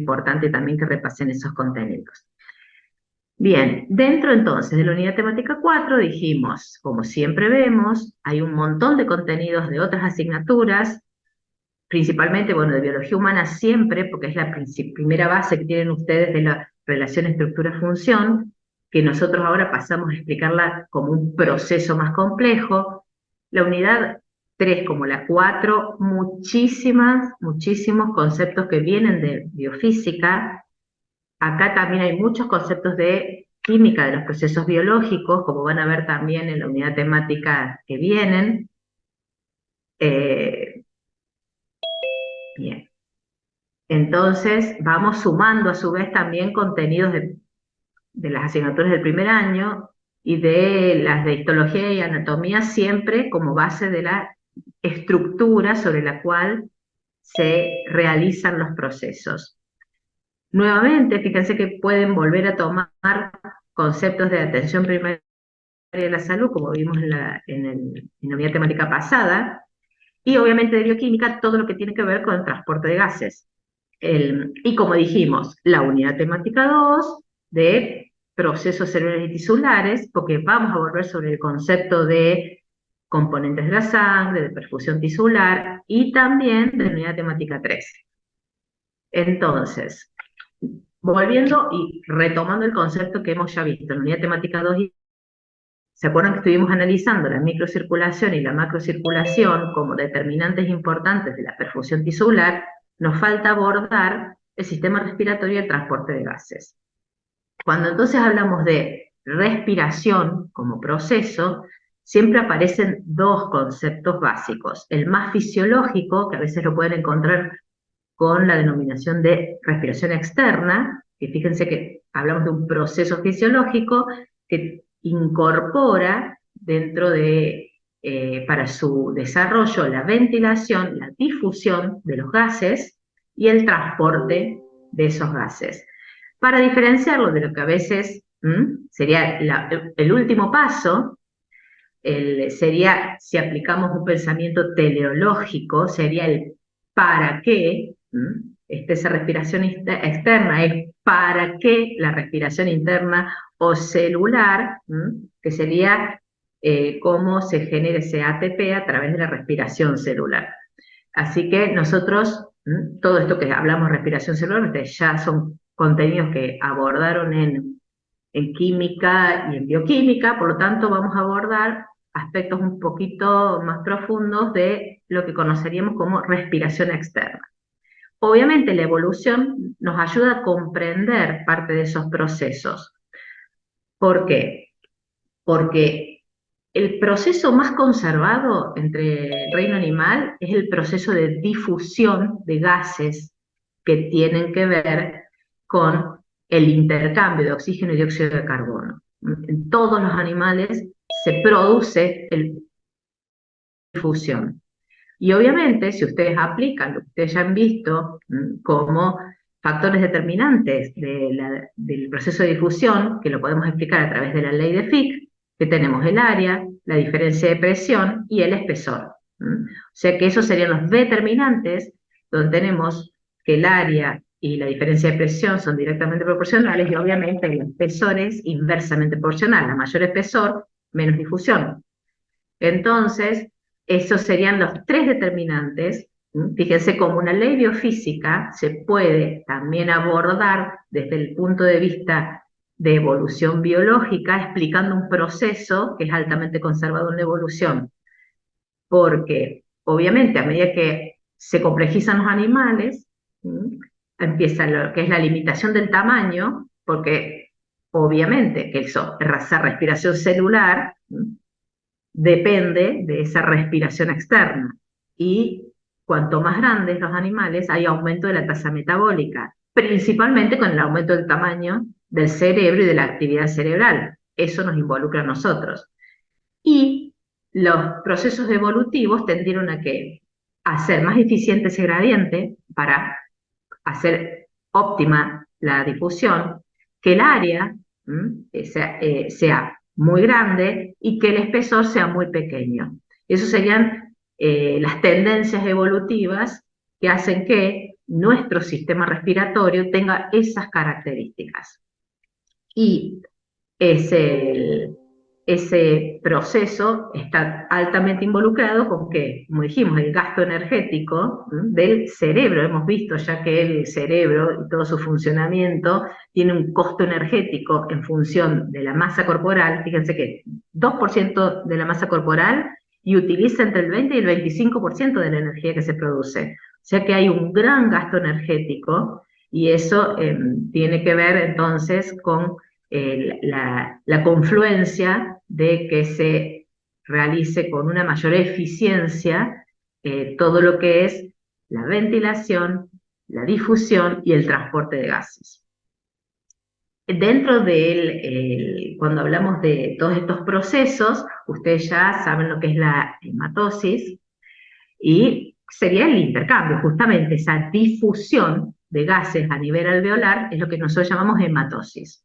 importante también que repasen esos contenidos. Bien, dentro entonces de la unidad temática 4 dijimos, como siempre vemos, hay un montón de contenidos de otras asignaturas, principalmente, bueno, de biología humana siempre, porque es la primera base que tienen ustedes de la relación estructura-función, que nosotros ahora pasamos a explicarla como un proceso más complejo. La unidad 3 como la 4, muchísimos conceptos que vienen de biofísica. Acá también hay muchos conceptos de química de los procesos biológicos, como van a ver también en la unidad temática que vienen. Bien. Entonces, vamos sumando a su vez también contenidos de las asignaturas del primer año y de las de histología y anatomía, siempre como base de la estructura sobre la cual se realizan los procesos. Nuevamente, fíjense que pueden volver a tomar conceptos de atención primaria de la salud, como vimos en la unidad temática pasada, y obviamente de bioquímica, todo lo que tiene que ver con el transporte de gases. Y como dijimos, la unidad temática 2 de procesos celulares y tisulares, porque vamos a volver sobre el concepto de componentes de la sangre, de perfusión tisular, y también de la unidad temática 3. Entonces, volviendo y retomando el concepto que hemos ya visto en la unidad temática 2, ¿se acuerdan que estuvimos analizando la microcirculación y la macrocirculación como determinantes importantes de la perfusión tisular? Nos falta abordar el sistema respiratorio y el transporte de gases. Cuando entonces hablamos de respiración como proceso, siempre aparecen dos conceptos básicos. El más fisiológico, que a veces lo pueden encontrar con la denominación de respiración externa, que fíjense que hablamos de un proceso fisiológico que incorpora dentro de, para su desarrollo, la ventilación, la difusión de los gases y el transporte de esos gases. Para diferenciarlo de lo que a veces sería el último paso, sería, si aplicamos un pensamiento teleológico, sería el para qué. Esa respiración externa es para qué la respiración interna o celular, que sería cómo se genera ese ATP a través de la respiración celular. Así que nosotros, todo esto que hablamos de respiración celular, ya son contenidos que abordaron en química y en bioquímica, por lo tanto vamos a abordar aspectos un poquito más profundos de lo que conoceríamos como respiración externa. Obviamente la evolución nos ayuda a comprender parte de esos procesos. ¿Por qué? Porque el proceso más conservado entre el reino animal es el proceso de difusión de gases que tienen que ver con el intercambio de oxígeno y dióxido de carbono. En todos los animales se produce la difusión. Y obviamente, si ustedes aplican lo que ustedes ya han visto como factores determinantes del proceso de difusión, que lo podemos explicar a través de la ley de Fick, que tenemos el área, la diferencia de presión y el espesor. O sea que esos serían los determinantes, donde tenemos que el área y la diferencia de presión son directamente proporcionales y obviamente el espesor es inversamente proporcional. A mayor espesor, menos difusión. Entonces, esos serían los tres determinantes. Fíjense, como una ley biofísica se puede también abordar desde el punto de vista de evolución biológica, explicando un proceso que es altamente conservado en la evolución. Porque, obviamente, a medida que se complejizan los animales, empieza lo que es la limitación del tamaño, porque obviamente que esa respiración celular depende de esa respiración externa. Y cuanto más grandes los animales, hay aumento de la tasa metabólica, principalmente con el aumento del tamaño del cerebro y de la actividad cerebral. Eso nos involucra a nosotros. Y los procesos evolutivos tendieron a que hacer más eficiente ese gradiente para hacer óptima la difusión, que el área sea muy grande y que el espesor sea muy pequeño. Esas serían las tendencias evolutivas que hacen que nuestro sistema respiratorio tenga esas características. Y ese proceso está altamente involucrado con que, como dijimos, el gasto energético del cerebro. Hemos visto ya que el cerebro y todo su funcionamiento tiene un costo energético en función de la masa corporal. Fíjense que 2% de la masa corporal y utiliza entre el 20 y el 25% de la energía que se produce. O sea que hay un gran gasto energético y eso tiene que ver entonces con la confluencia de que se realice con una mayor eficiencia todo lo que es la ventilación, la difusión y el transporte de gases. Dentro cuando hablamos de todos estos procesos, ustedes ya saben lo que es la hematosis y sería el intercambio, justamente esa difusión de gases a nivel alveolar es lo que nosotros llamamos hematosis.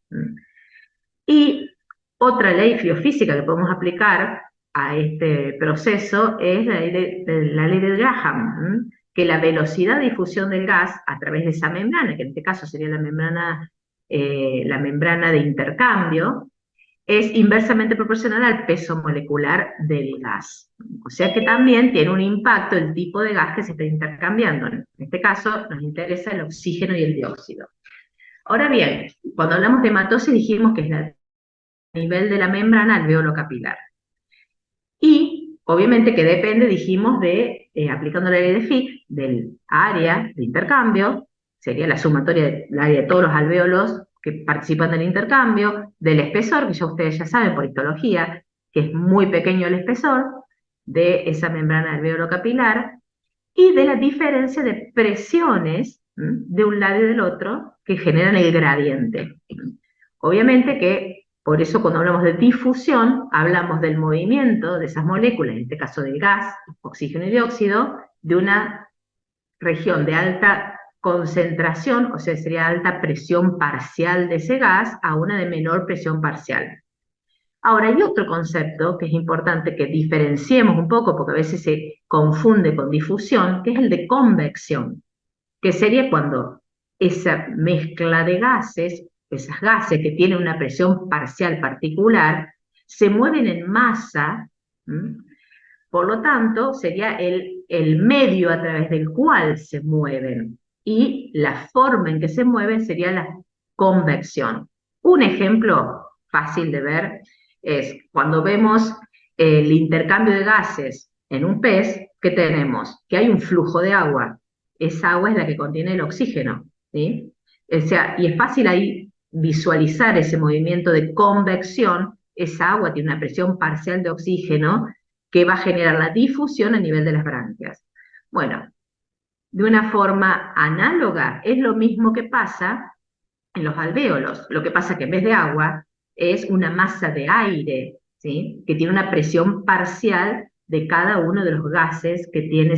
Y otra ley biofísica que podemos aplicar a este proceso es la ley de Graham, que la velocidad de difusión del gas a través de esa membrana, que en este caso sería la membrana de intercambio, es inversamente proporcional al peso molecular del gas. O sea que también tiene un impacto el tipo de gas que se está intercambiando. En este caso nos interesa el oxígeno y el dióxido. Ahora bien, cuando hablamos de hematosis dijimos que es a nivel de la membrana alveolo capilar. Y obviamente que depende, dijimos, aplicando la ley de Fick, del área de intercambio, sería la sumatoria del área de todos los alvéolos que participan del intercambio, del espesor, que ya ustedes ya saben por histología, que es muy pequeño el espesor de esa membrana alveolo capilar, y de la diferencia de presiones de un lado y del otro que generan el gradiente. Obviamente que, por eso cuando hablamos de difusión, hablamos del movimiento de esas moléculas, en este caso del gas, oxígeno y dióxido, de una región de alta concentración, o sea, sería alta presión parcial de ese gas, a una de menor presión parcial. Ahora, hay otro concepto que es importante que diferenciemos un poco, porque a veces se confunde con difusión, que es el de convección, que sería cuando esa mezcla de gases, esas gases que tienen una presión parcial particular, se mueven en masa, por lo tanto, sería el medio a través del cual se mueven, y la forma en que se mueven sería la convección. Un ejemplo fácil de ver es cuando vemos el intercambio de gases en un pez, ¿qué tenemos? Que hay un flujo de agua. Esa agua es la que contiene el oxígeno, ¿sí? O sea, y es fácil ahí visualizar ese movimiento de convección. Esa agua tiene una presión parcial de oxígeno que va a generar la difusión a nivel de las branquias. Bueno, de una forma análoga, es lo mismo que pasa en los alvéolos. Lo que pasa es que en vez de agua es una masa de aire, ¿sí? Que tiene una presión parcial de cada uno de los gases que tiene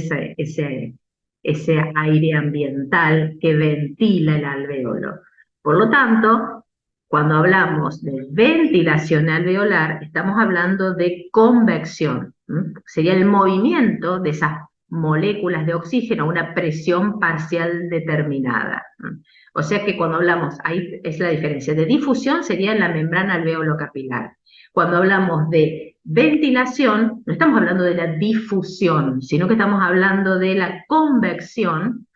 ese aire ambiental que ventila el alvéolo. Por lo tanto, cuando hablamos de ventilación alveolar, estamos hablando de convección. Sería el movimiento de esas moléculas de oxígeno a una presión parcial determinada. O sea que cuando hablamos, ahí es la diferencia, de difusión sería en la membrana alveolo capilar. Cuando hablamos de ventilación, no estamos hablando de la difusión, sino que estamos hablando de la convección,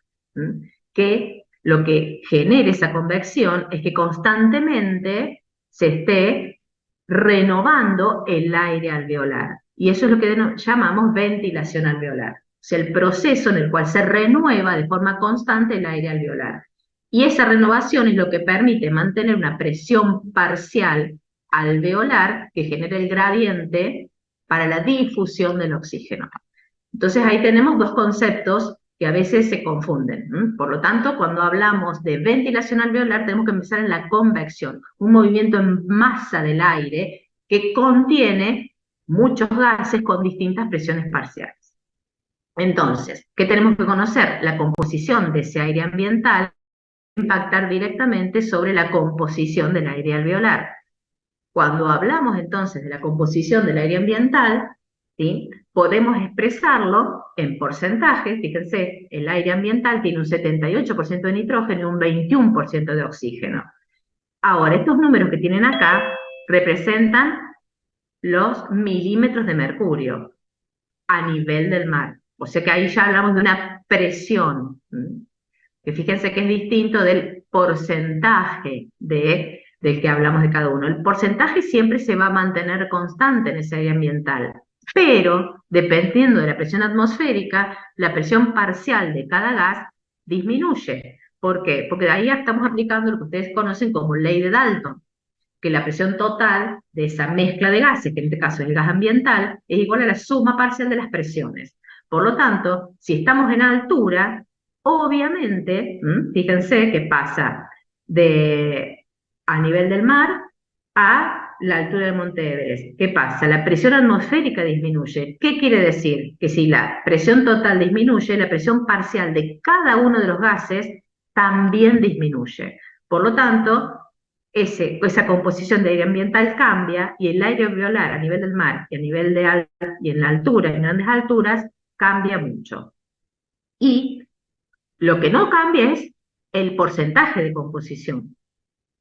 que lo que genera esa convección es que constantemente se esté renovando el aire alveolar. Y eso es lo que llamamos ventilación alveolar. O sea, el proceso en el cual se renueva de forma constante el aire alveolar. Y esa renovación es lo que permite mantener una presión parcial alveolar que genera el gradiente para la difusión del oxígeno. Entonces ahí tenemos dos conceptos que a veces se confunden. Por lo tanto, cuando hablamos de ventilación alveolar, tenemos que empezar en la convección, un movimiento en masa del aire que contiene muchos gases con distintas presiones parciales. Entonces, ¿qué tenemos que conocer? La composición de ese aire ambiental impactar directamente sobre la composición del aire alveolar. Cuando hablamos entonces de la composición del aire ambiental, ¿sí? podemos expresarlo en porcentajes. Fíjense, el aire ambiental tiene un 78% de nitrógeno y un 21% de oxígeno. Ahora, estos números que tienen acá representan los milímetros de mercurio a nivel del mar. O sea que ahí ya hablamos de una presión, que fíjense que es distinto del porcentaje del que hablamos de cada uno. El porcentaje siempre se va a mantener constante en ese aire ambiental, pero dependiendo de la presión atmosférica, la presión parcial de cada gas disminuye. ¿Por qué? Porque de ahí estamos aplicando lo que ustedes conocen como ley de Dalton, que la presión total de esa mezcla de gases, que en este caso es el gas ambiental, es igual a la suma parcial de las presiones. Por lo tanto, si estamos en altura, obviamente, fíjense que pasa a nivel del mar a la altura del Monte Everest. ¿Qué pasa? La presión atmosférica disminuye. ¿Qué quiere decir? Que si la presión total disminuye, la presión parcial de cada uno de los gases también disminuye. Por lo tanto, esa composición de aire ambiental cambia y el aire alveolar a nivel del mar y a nivel y en la altura, en grandes alturas, cambia mucho. Y lo que no cambia es el porcentaje de composición.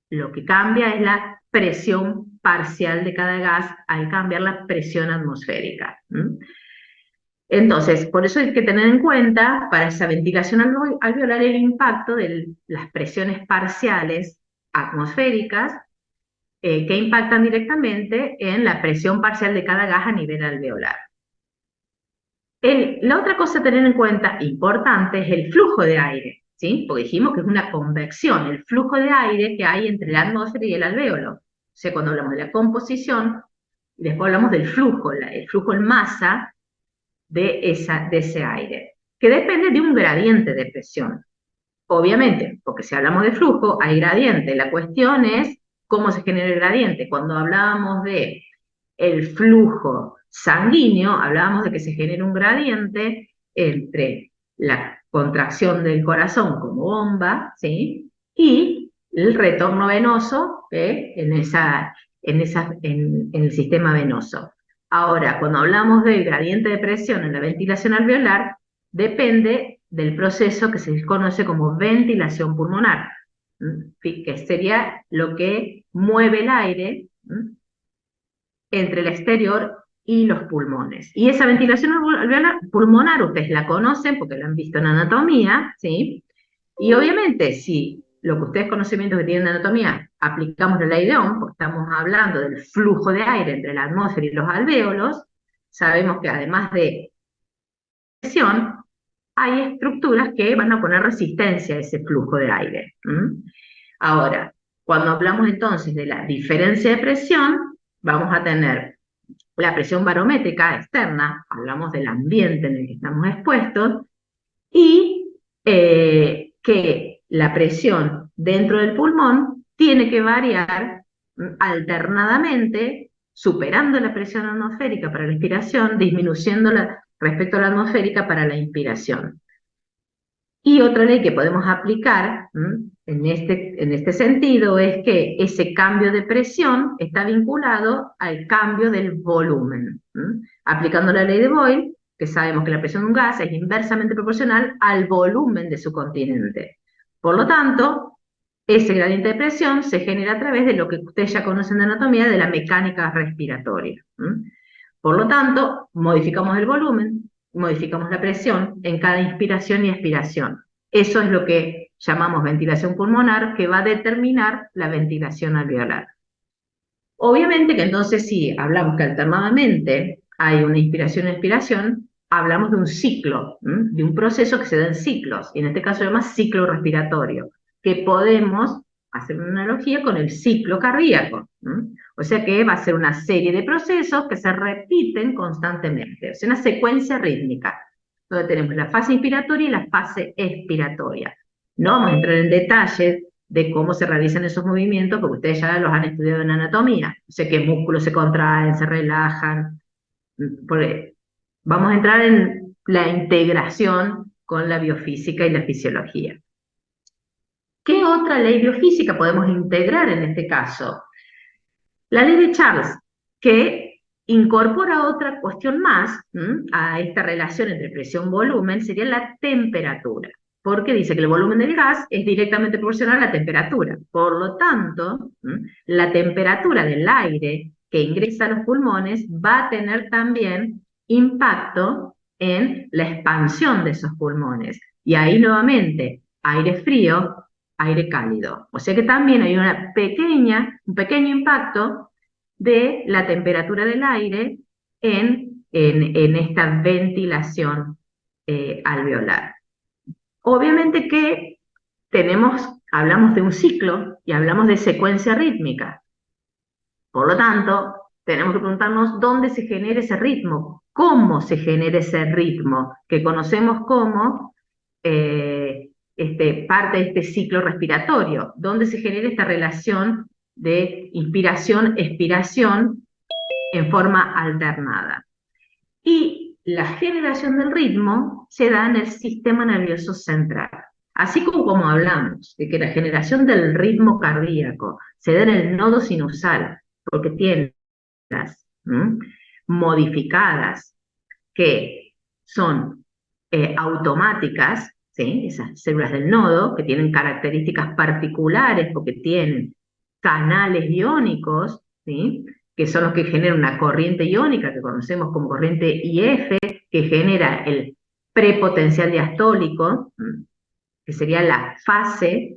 Lo que cambia es la presión parcial de cada gas al cambiar la presión atmosférica. Entonces, por eso hay que tener en cuenta para esa ventilación alveolar el impacto de las presiones parciales atmosféricas que impactan directamente en la presión parcial de cada gas a nivel alveolar. La otra cosa a tener en cuenta importante es el flujo de aire, ¿sí? Porque dijimos que es una convección, el flujo de aire que hay entre la atmósfera y el alvéolo. O sea, cuando hablamos de la composición, después hablamos del flujo, el flujo en masa de ese aire, que depende de un gradiente de presión. Obviamente, porque si hablamos de flujo, hay gradiente. La cuestión es cómo se genera el gradiente. Cuando hablábamos de el flujo sanguíneo, hablábamos de que se genera un gradiente entre la contracción del corazón como bomba, ¿sí? Y el retorno venoso en el sistema venoso. Ahora, cuando hablamos del gradiente de presión en la ventilación alveolar, depende del proceso que se conoce como ventilación pulmonar, que sería lo que mueve el aire entre el exterior y los pulmones. Y esa ventilación alveolar pulmonar, ustedes la conocen porque la han visto en anatomía, ¿sí? Y obviamente, si lo que ustedes conocimientos que tienen de anatomía aplicamos la ley de Ohm, porque estamos hablando del flujo de aire entre la atmósfera y los alvéolos, sabemos que además de presión, hay estructuras que van a poner resistencia a ese flujo de aire. Ahora, cuando hablamos entonces de la diferencia de presión, vamos a tener la presión barométrica externa, hablamos del ambiente en el que estamos expuestos, y que la presión dentro del pulmón tiene que variar alternadamente, superando la presión atmosférica para la inspiración, disminuyéndola respecto a la atmosférica para la inspiración. Y otra ley que podemos aplicar en este sentido es que ese cambio de presión está vinculado al cambio del volumen. Aplicando la ley de Boyle, que sabemos que la presión de un gas es inversamente proporcional al volumen de su continente. Por lo tanto, ese gradiente de presión se genera a través de lo que ustedes ya conocen de anatomía, de la mecánica respiratoria. Por lo tanto, modificamos el volumen, modificamos la presión en cada inspiración y expiración. Eso es lo que llamamos ventilación pulmonar, que va a determinar la ventilación alveolar. Obviamente que entonces si hablamos que alternadamente hay una inspiración y expiración, hablamos de un ciclo, de un proceso que se da en ciclos, y en este caso se llama ciclo respiratorio, que podemos hacer una analogía con el ciclo cardíaco. O sea que va a ser una serie de procesos que se repiten constantemente, o sea, una secuencia rítmica, donde tenemos la fase inspiratoria y la fase expiratoria. No vamos a entrar en detalles de cómo se realizan esos movimientos, porque ustedes ya los han estudiado en anatomía, o sea, qué músculos se contraen, se relajan. Vamos a entrar en la integración con la biofísica y la fisiología. ¿Qué otra ley biofísica podemos integrar en este caso? La ley de Charles, que incorpora otra cuestión más a esta relación entre presión-volumen, sería la temperatura, porque dice que el volumen del gas es directamente proporcional a la temperatura. Por lo tanto, la temperatura del aire que ingresa a los pulmones va a tener también impacto en la expansión de esos pulmones. Y ahí nuevamente, aire frío, aire cálido. O sea que también hay un pequeño impacto de la temperatura del aire en esta ventilación alveolar. Obviamente que hablamos de un ciclo y hablamos de secuencia rítmica. Por lo tanto, tenemos que preguntarnos dónde se genera ese ritmo, cómo se genera ese ritmo, que conocemos como parte de este ciclo respiratorio, dónde se genera esta relación de inspiración-expiración en forma alternada. Y la generación del ritmo se da en el sistema nervioso central. Así como hablamos de que la generación del ritmo cardíaco se da en el nodo sinusal, porque tiene las modificadas que son automáticas, ¿sí? Esas células del nodo, que tienen características particulares porque tienen canales iónicos, ¿sí? Que son los que generan una corriente iónica que conocemos como corriente IF, que genera el prepotencial diastólico, que sería la fase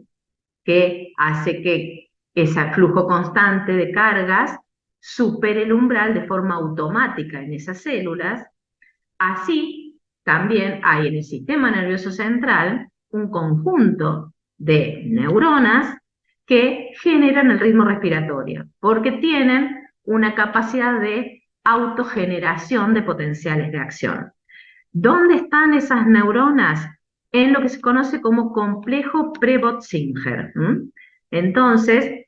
que hace que ese flujo constante de cargas supere el umbral de forma automática en esas células. Así, también hay en el sistema nervioso central un conjunto de neuronas que generan el ritmo respiratorio, porque tienen una capacidad de autogeneración de potenciales de acción. ¿Dónde están esas neuronas? En lo que se conoce como complejo Prebot-Singer. Entonces,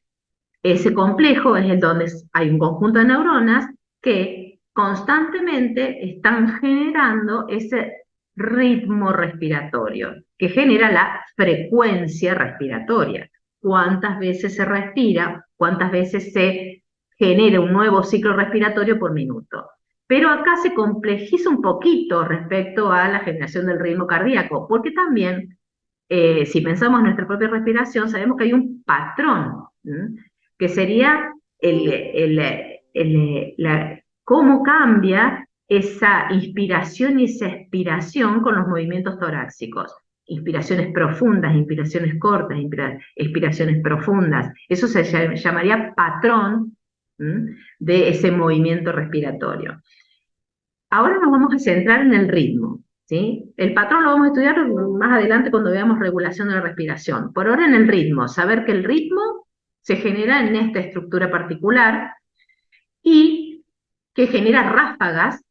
ese complejo es el donde hay un conjunto de neuronas que constantemente están generando ese ritmo respiratorio, que genera la frecuencia respiratoria. Cuántas veces se respira, cuántas veces se genera un nuevo ciclo respiratorio por minuto. Pero acá se complejiza un poquito respecto a la generación del ritmo cardíaco, porque también, si pensamos en nuestra propia respiración, sabemos que hay un patrón, que sería cómo cambia esa inspiración y esa expiración con los movimientos torácicos. Inspiraciones profundas, inspiraciones cortas, expiraciones profundas. Eso se llamaría patrón de ese movimiento respiratorio. Ahora nos vamos a centrar en el ritmo, ¿sí? El patrón lo vamos a estudiar más adelante cuando veamos regulación de la respiración. Por ahora en el ritmo, saber que el ritmo se genera en esta estructura particular y que genera ráfagas,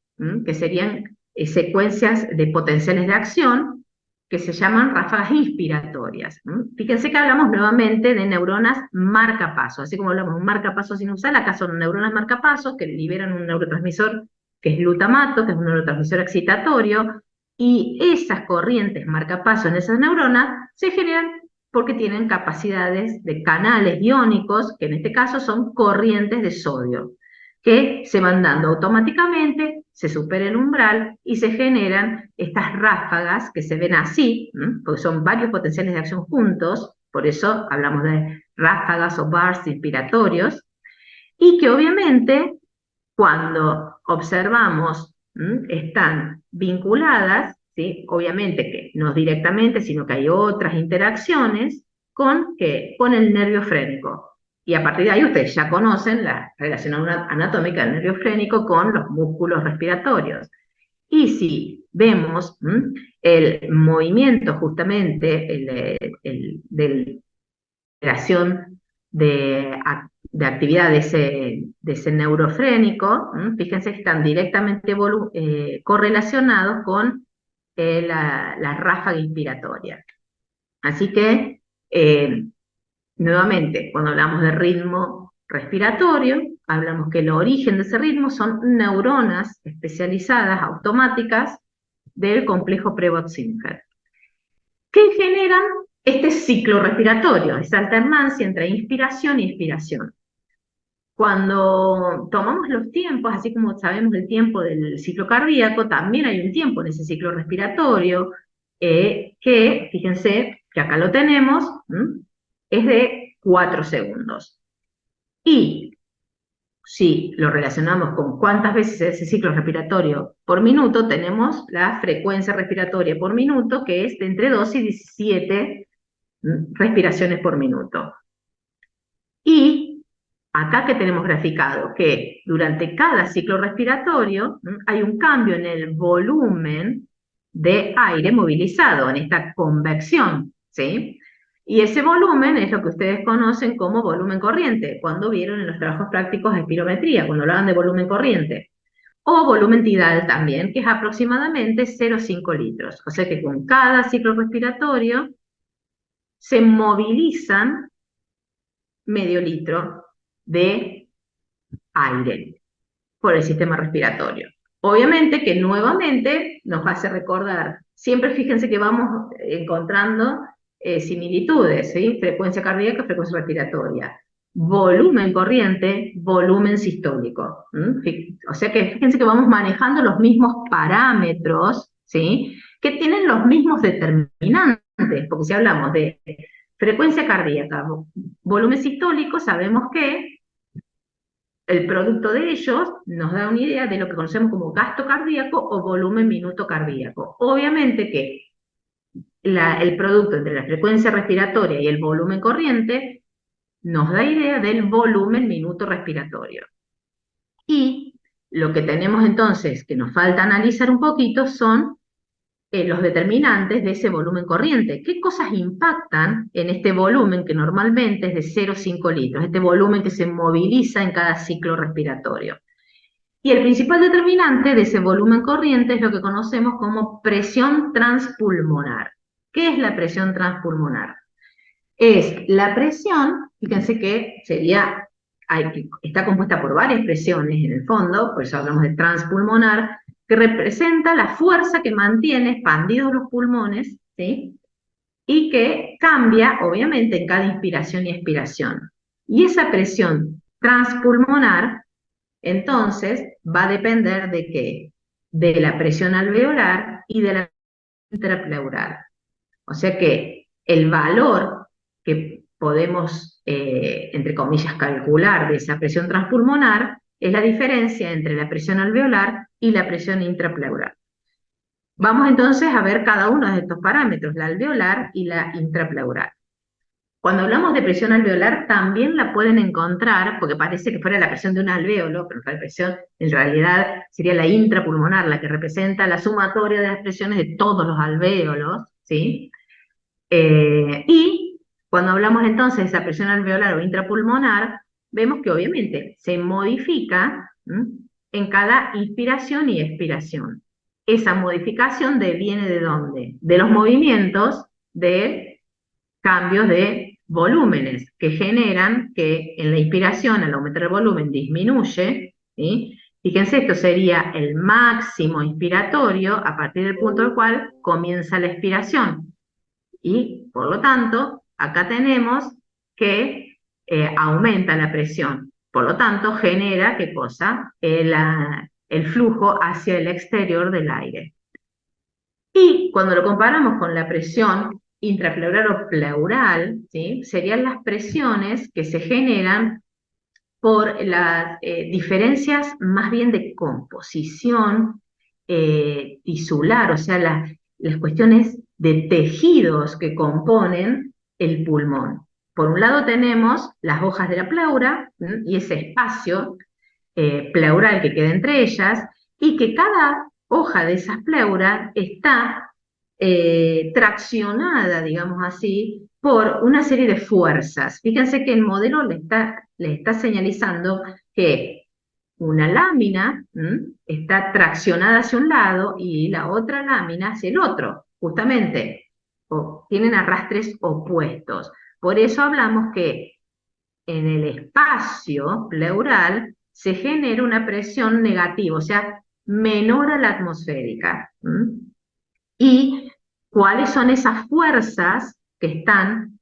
que serían secuencias de potenciales de acción, que se llaman ráfagas inspiratorias. Fíjense que hablamos nuevamente de neuronas marcapasos, así como hablamos de un marcapaso sinusal, acá son neuronas marcapasos que liberan un neurotransmisor que es glutamato, que es un neurotransmisor excitatorio, y esas corrientes marcapasos en esas neuronas se generan porque tienen capacidades de canales iónicos, que en este caso son corrientes de sodio, que se van dando automáticamente, se supera el umbral y se generan estas ráfagas que se ven así, porque son varios potenciales de acción juntos, por eso hablamos de ráfagas o bursts inspiratorios, y que obviamente cuando observamos están vinculadas, ¿sí? Obviamente que no directamente, sino que hay otras interacciones con el nervio frénico. Y a partir de ahí ustedes ya conocen la relación anatómica del nervio frénico con los músculos respiratorios. Y si vemos el movimiento justamente de relación de actividad de ese neurofrénico, fíjense que están directamente correlacionados con la ráfaga inspiratoria. Así que, nuevamente, cuando hablamos de ritmo respiratorio, hablamos que el origen de ese ritmo son neuronas especializadas, automáticas, del complejo Prebot-Singer, que generan este ciclo respiratorio, esa alternancia entre inspiración y expiración. Cuando tomamos los tiempos, así como sabemos el tiempo del ciclo cardíaco, también hay un tiempo en ese ciclo respiratorio, que, fíjense, que acá lo tenemos, es de 4 segundos. Y si lo relacionamos con cuántas veces ese ciclo respiratorio por minuto, tenemos la frecuencia respiratoria por minuto, que es de entre 2 y 17 respiraciones por minuto. Y acá que tenemos graficado que durante cada ciclo respiratorio hay un cambio en el volumen de aire movilizado, en esta convección, ¿sí? Y ese volumen es lo que ustedes conocen como volumen corriente, cuando vieron en los trabajos prácticos de espirometría, cuando hablaban de volumen corriente. O volumen tidal también, que es aproximadamente 0,5 litros. O sea que con cada ciclo respiratorio se movilizan medio litro de aire por el sistema respiratorio. Obviamente que nuevamente nos hace recordar, siempre fíjense que vamos encontrando similitudes, ¿sí? Frecuencia cardíaca, frecuencia respiratoria, volumen corriente, volumen sistólico. O sea que fíjense que vamos manejando los mismos parámetros, ¿sí? Que tienen los mismos determinantes, porque si hablamos de frecuencia cardíaca, volumen sistólico, sabemos que el producto de ellos nos da una idea de lo que conocemos como gasto cardíaco o volumen minuto cardíaco. Obviamente que el producto entre la frecuencia respiratoria y el volumen corriente nos da idea del volumen minuto respiratorio. Y lo que tenemos entonces, que nos falta analizar un poquito, son los determinantes de ese volumen corriente. ¿Qué cosas impactan en este volumen que normalmente es de 0,5 litros, este volumen que se moviliza en cada ciclo respiratorio? Y el principal determinante de ese volumen corriente es lo que conocemos como presión transpulmonar. ¿Qué es la presión transpulmonar? Es la presión, fíjense que está compuesta por varias presiones en el fondo, por eso hablamos de transpulmonar, que representa la fuerza que mantiene expandidos los pulmones, ¿sí? Y que cambia, obviamente, en cada inspiración y expiración. Y esa presión transpulmonar, entonces, va a depender ¿de qué? De la presión alveolar y de la intrapleural. O sea que el valor que podemos, entre comillas, calcular de esa presión transpulmonar es la diferencia entre la presión alveolar y la presión intrapleural. Vamos entonces a ver cada uno de estos parámetros, la alveolar y la intrapleural. Cuando hablamos de presión alveolar también la pueden encontrar, porque parece que fuera la presión de un alvéolo, pero la presión en realidad sería la intrapulmonar, la que representa la sumatoria de las presiones de todos los alvéolos, ¿sí? Y cuando hablamos entonces de esa presión alveolar o intrapulmonar, vemos que obviamente se modifica en cada inspiración y expiración. Esa modificación viene ¿de dónde? De los movimientos de cambios de volúmenes que generan que en la inspiración, al aumentar el volumen, disminuye, ¿sí? Fíjense, esto sería el máximo inspiratorio a partir del punto del cual comienza la expiración. Y, por lo tanto, acá tenemos que aumenta la presión. Por lo tanto, genera, ¿qué cosa? El flujo hacia el exterior del aire. Y cuando lo comparamos con la presión intrapleural o pleural, ¿sí? Serían las presiones que se generan por las diferencias más bien de composición tisular, o sea, las cuestiones de tejidos que componen el pulmón. Por un lado tenemos las hojas de la pleura y ese espacio pleural que queda entre ellas, y que cada hoja de esas pleuras está traccionada, digamos así, por una serie de fuerzas. Fíjense que el modelo le está señalizando que una lámina está traccionada hacia un lado y la otra lámina hacia el otro, justamente, tienen arrastres opuestos. Por eso hablamos que en el espacio pleural se genera una presión negativa, o sea, menor a la atmosférica. ¿Y cuáles son esas fuerzas que están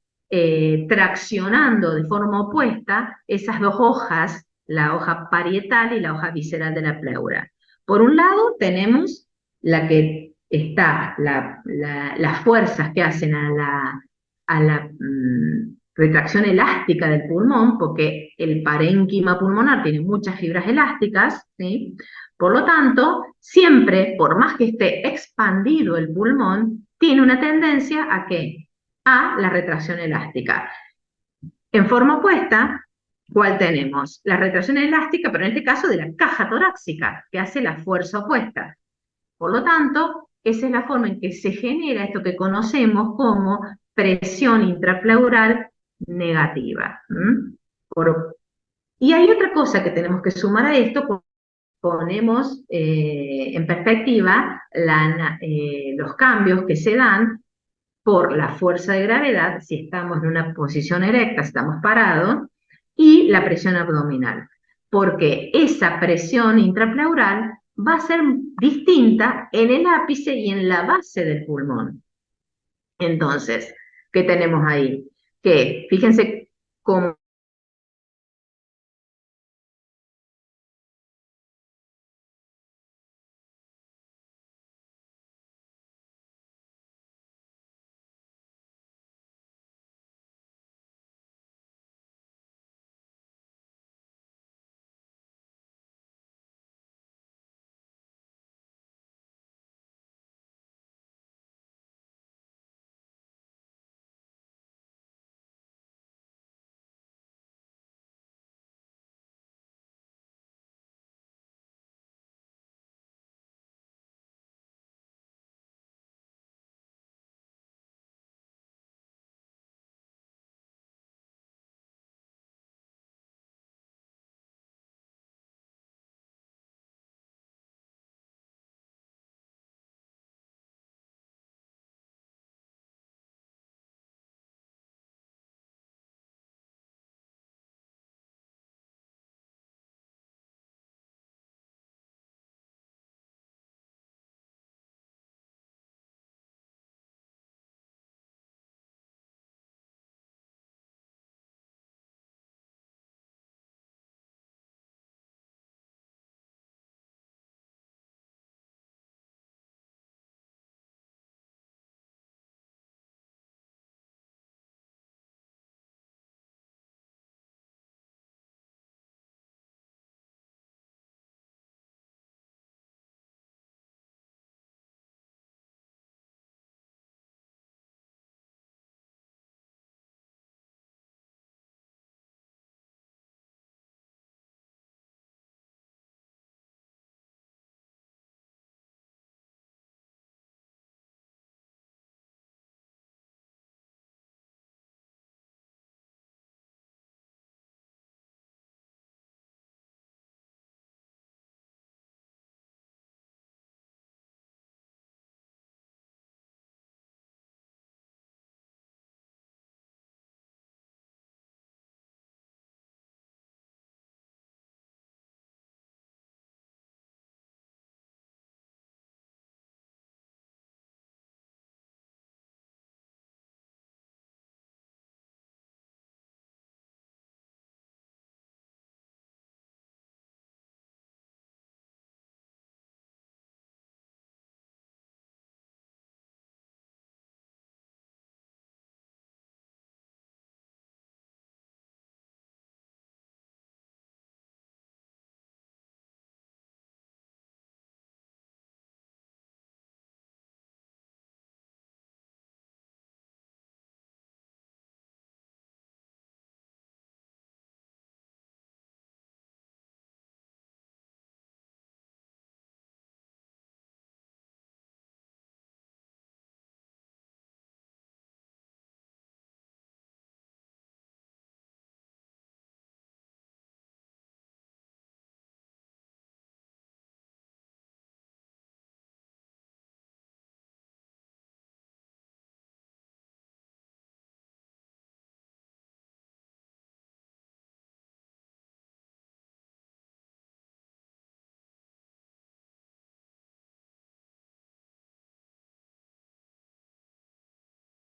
traccionando de forma opuesta esas dos hojas la hoja parietal y la hoja visceral de la pleura. Por un lado tenemos la que está, las fuerzas que hacen a la retracción elástica del pulmón, porque el parénquima pulmonar tiene muchas fibras elásticas, ¿sí? Por lo tanto, siempre, por más que esté expandido el pulmón, tiene una tendencia a ¿qué? A la retracción elástica. En forma opuesta, ¿cuál tenemos? La retracción elástica, pero en este caso de la caja torácica, que hace la fuerza opuesta. Por lo tanto, esa es la forma en que se genera esto que conocemos como presión intrapleural negativa. Y hay otra cosa que tenemos que sumar a esto, ponemos en perspectiva los cambios que se dan por la fuerza de gravedad, si estamos en una posición erecta, si estamos parados, y la presión abdominal. Porque esa presión intrapleural va a ser distinta en el ápice y en la base del pulmón. Entonces, ¿qué tenemos ahí? Que fíjense cómo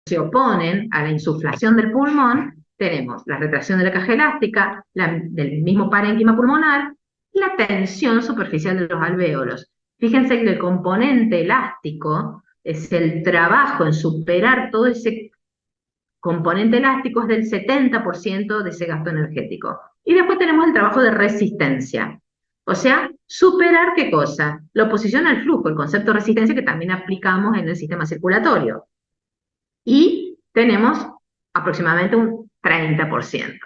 se oponen a la insuflación del pulmón tenemos la retracción de la caja elástica, del mismo parénquima pulmonar, la tensión superficial de los alvéolos. Fíjense que el componente elástico es el trabajo en superar todo ese componente elástico, es del 70% de ese gasto energético. Y después tenemos el trabajo de resistencia. O sea, superar ¿qué cosa? La oposición al flujo, el concepto de resistencia que también aplicamos en el sistema circulatorio. Y tenemos aproximadamente un 30%.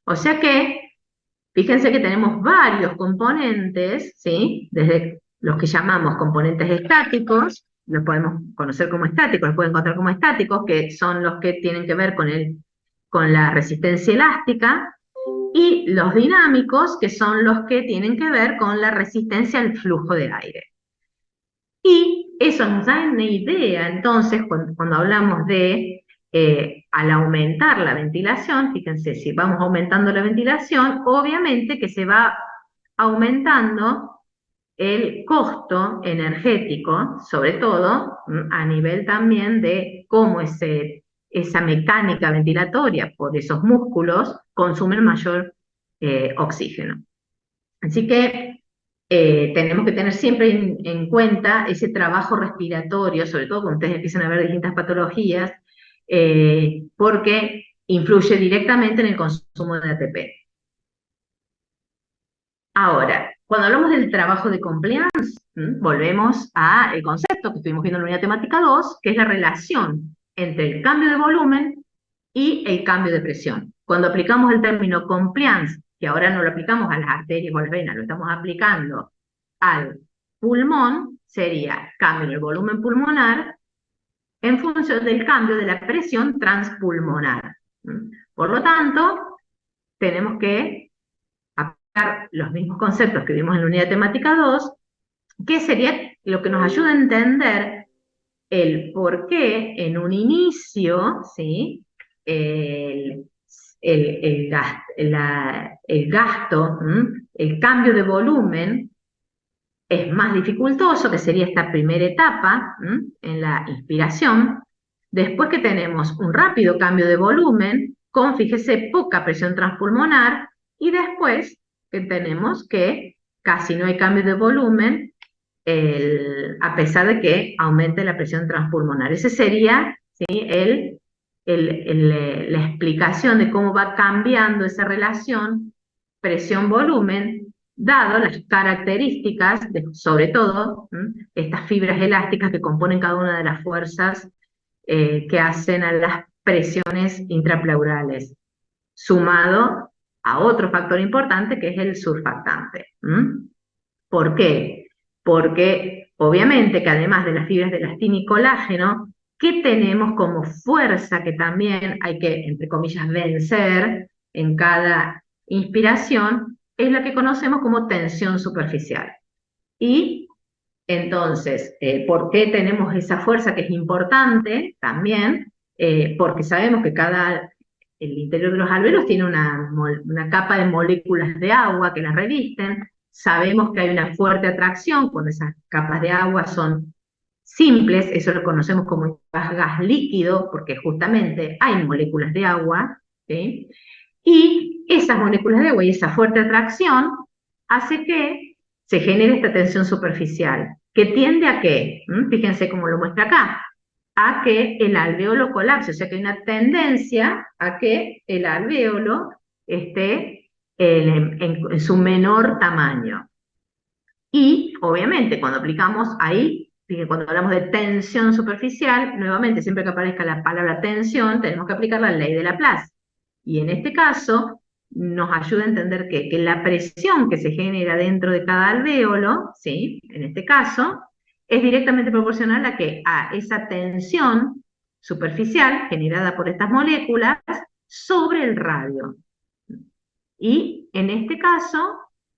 O sea que, fíjense que tenemos varios componentes, ¿sí? Desde los que llamamos componentes estáticos, los podemos conocer como estáticos, los pueden encontrar como estáticos, que son los que tienen que ver con la resistencia elástica, y los dinámicos, que son los que tienen que ver con la resistencia al flujo de aire. Y eso nos da una idea, entonces, cuando hablamos de, al aumentar la ventilación, fíjense, si vamos aumentando la ventilación, obviamente que se va aumentando el costo energético, sobre todo a nivel también de cómo esa mecánica ventilatoria por esos músculos consume mayor oxígeno. Así que tenemos que tener siempre en cuenta ese trabajo respiratorio, sobre todo cuando ustedes empiezan a ver distintas patologías, porque influye directamente en el consumo de ATP. Ahora, cuando hablamos del trabajo de compliance, volvemos al concepto que estuvimos viendo en la unidad temática 2, que es la relación entre el cambio de volumen y el cambio de presión. Cuando aplicamos el término compliance, que ahora no lo aplicamos a las arterias o a las venas, lo estamos aplicando al pulmón, sería cambio en el volumen pulmonar en función del cambio de la presión transpulmonar. Por lo tanto, tenemos que aplicar los mismos conceptos que vimos en la unidad temática 2, que sería lo que nos ayuda a entender el por qué en un inicio, ¿sí? el, el gasto, el cambio de volumen es más dificultoso, que sería esta primera etapa en la inspiración. Después que tenemos un rápido cambio de volumen con, fíjese, poca presión transpulmonar, y después que tenemos que casi no hay cambio de volumen a pesar de que aumente la presión transpulmonar. Ese sería, ¿sí? La explicación de cómo va cambiando esa relación presión-volumen, dado las características, sobre todo, estas fibras elásticas que componen cada una de las fuerzas que hacen a las presiones intrapleurales, sumado a otro factor importante que es el surfactante. ¿Por qué? Porque obviamente que además de las fibras de elastina y colágeno, ¿qué tenemos como fuerza que también hay que, entre comillas, vencer en cada inspiración? Es la que conocemos como tensión superficial. Y entonces, ¿por qué tenemos esa fuerza que es importante también? Porque sabemos que el interior de los alvéolos tiene una capa de moléculas de agua que las revisten. Sabemos que hay una fuerte atracción cuando esas capas de agua son simples, eso lo conocemos como gas líquido, porque justamente hay moléculas de agua, ¿sí? Y esas moléculas de agua y esa fuerte atracción hace que se genere esta tensión superficial, que tiende a qué, fíjense cómo lo muestra acá, a que el alvéolo colapse, o sea que hay una tendencia a que el alvéolo esté en su menor tamaño. Y obviamente cuando aplicamos ahí, cuando hablamos de tensión superficial, nuevamente siempre que aparezca la palabra tensión, tenemos que aplicar la ley de Laplace. Y en este caso nos ayuda a entender que la presión que se genera dentro de cada alvéolo, ¿sí? En este caso, es directamente proporcional a esa tensión superficial generada por estas moléculas sobre el radio. Y en este caso,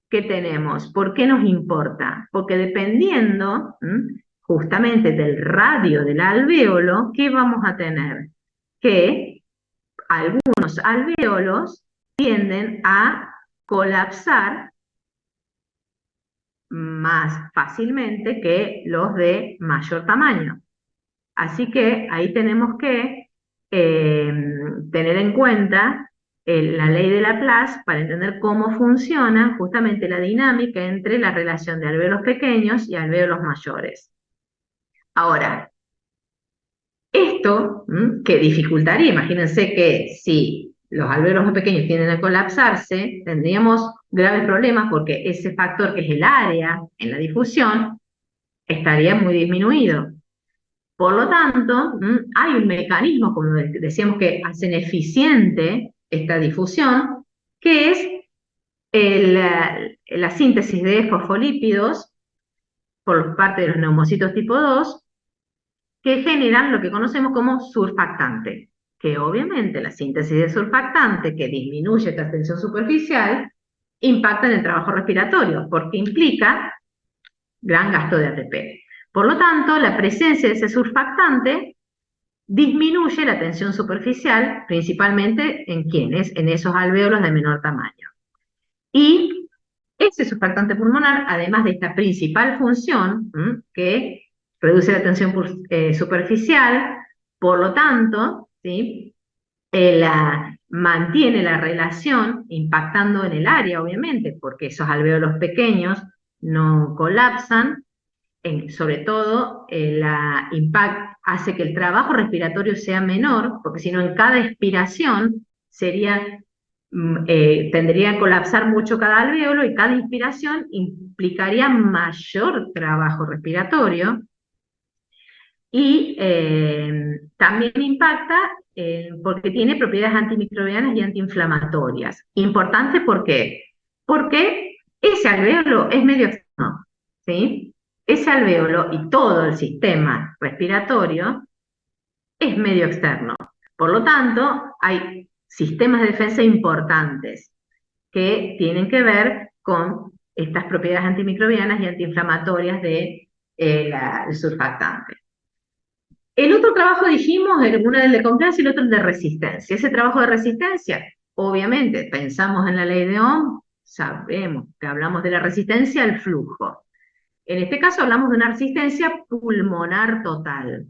¿qué tenemos? ¿Por qué nos importa? Porque dependiendo justamente del radio del alvéolo, ¿qué vamos a tener? Que algunos alvéolos tienden a colapsar más fácilmente que los de mayor tamaño. Así que ahí tenemos que tener en cuenta la ley de Laplace para entender cómo funciona justamente la dinámica entre la relación de alvéolos pequeños y alvéolos mayores. Ahora, esto que dificultaría, imagínense que si los alvéolos pequeños tienden a colapsarse, tendríamos graves problemas porque ese factor que es el área en la difusión estaría muy disminuido. Por lo tanto, hay un mecanismo, como decíamos, que hacen eficiente esta difusión, que es la síntesis de fosfolípidos por parte de los neumocitos tipo 2, que generan lo que conocemos como surfactante, que obviamente la síntesis de surfactante, que disminuye esta tensión superficial, impacta en el trabajo respiratorio, porque implica gran gasto de ATP. Por lo tanto, la presencia de ese surfactante disminuye la tensión superficial, principalmente en quienes, en esos alvéolos de menor tamaño. Y ese surfactante pulmonar, además de esta principal función, que reduce la tensión superficial, por lo tanto, ¿sí? Mantiene la relación impactando en el área, obviamente, porque esos alvéolos pequeños no colapsan, sobre todo hace que el trabajo respiratorio sea menor, porque si no en cada expiración tendría a colapsar mucho cada alvéolo y cada inspiración implicaría mayor trabajo respiratorio y también impacta porque tiene propiedades antimicrobianas y antiinflamatorias. Importante, ¿por qué? Porque ese alvéolo es medio externo, ¿sí? Ese alvéolo y todo el sistema respiratorio es medio externo. Por lo tanto, hay sistemas de defensa importantes que tienen que ver con estas propiedades antimicrobianas y antiinflamatorias del surfactante. El otro trabajo, dijimos, uno es el de compliance y el otro el de resistencia. Ese trabajo de resistencia, obviamente, pensamos en la ley de Ohm, sabemos que hablamos de la resistencia al flujo. En este caso hablamos de una resistencia pulmonar total.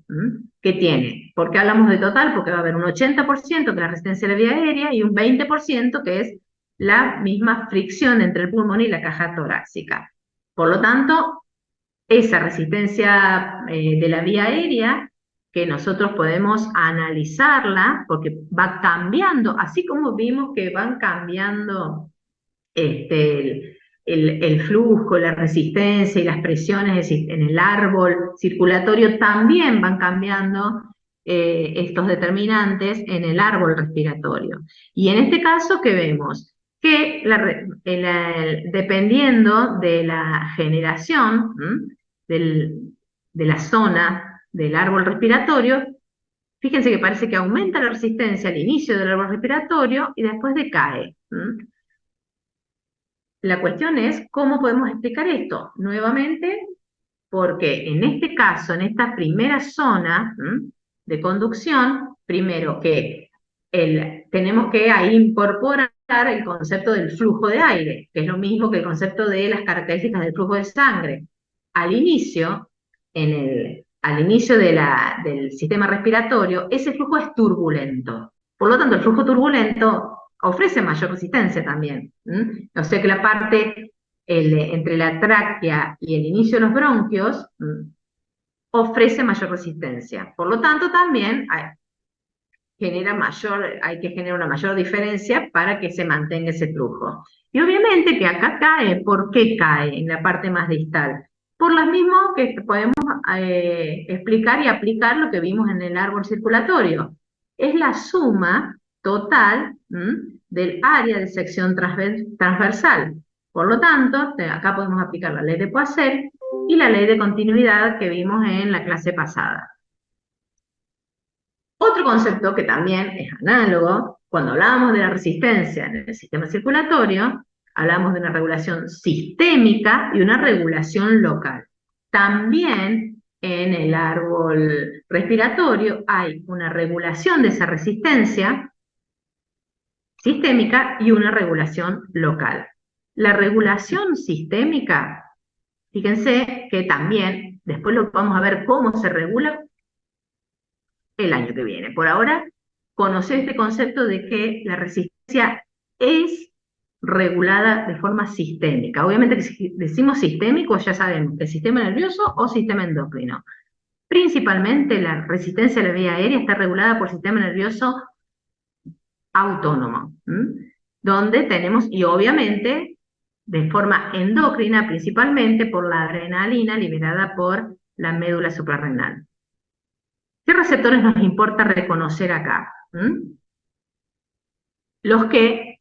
¿Qué tiene? ¿Por qué hablamos de total? Porque va a haber un 80% que es la resistencia de la vía aérea y un 20% que es la misma fricción entre el pulmón y la caja torácica. Por lo tanto, esa resistencia de la vía aérea, que nosotros podemos analizarla, porque va cambiando, así como vimos que van cambiando el flujo, la resistencia y las presiones en el árbol circulatorio, también van cambiando estos determinantes en el árbol respiratorio. Y en este caso, ¿qué vemos? Que dependiendo de la generación de la zona del árbol respiratorio, fíjense que parece que aumenta la resistencia al inicio del árbol respiratorio y después decae. La cuestión es cómo podemos explicar esto. Nuevamente, porque en este caso, en esta primera zona de conducción, primero que tenemos que ahí incorporar el concepto del flujo de aire, que es lo mismo que el concepto de las características del flujo de sangre. Al inicio, al inicio del sistema respiratorio, ese flujo es turbulento. Por lo tanto, el flujo turbulento ofrece mayor resistencia también. O sea que la parte entre la tráquea y el inicio de los bronquios ofrece mayor resistencia. Por lo tanto, también hay que generar una mayor diferencia para que se mantenga ese flujo. Y obviamente que acá cae. ¿Por qué cae en la parte más distal? Por lo mismo que podemos explicar y aplicar lo que vimos en el árbol circulatorio. Es la suma total del área de sección transversal. Por lo tanto, acá podemos aplicar la ley de Poiseuille y la ley de continuidad que vimos en la clase pasada. Otro concepto que también es análogo, cuando hablábamos de la resistencia en el sistema circulatorio, hablamos de una regulación sistémica y una regulación local. También en el árbol respiratorio hay una regulación de esa resistencia sistémica y una regulación local. La regulación sistémica, fíjense que también, después lo vamos a ver cómo se regula el año que viene. Por ahora conocer este concepto de que la resistencia es regulada de forma sistémica. Obviamente que si decimos sistémico ya sabemos que el sistema nervioso o sistema endocrino. Principalmente la resistencia a la vía aérea está regulada por el sistema nervioso autónomo, donde tenemos, y obviamente de forma endocrina, principalmente por la adrenalina liberada por la médula suprarrenal. ¿Qué receptores nos importa reconocer acá? Los que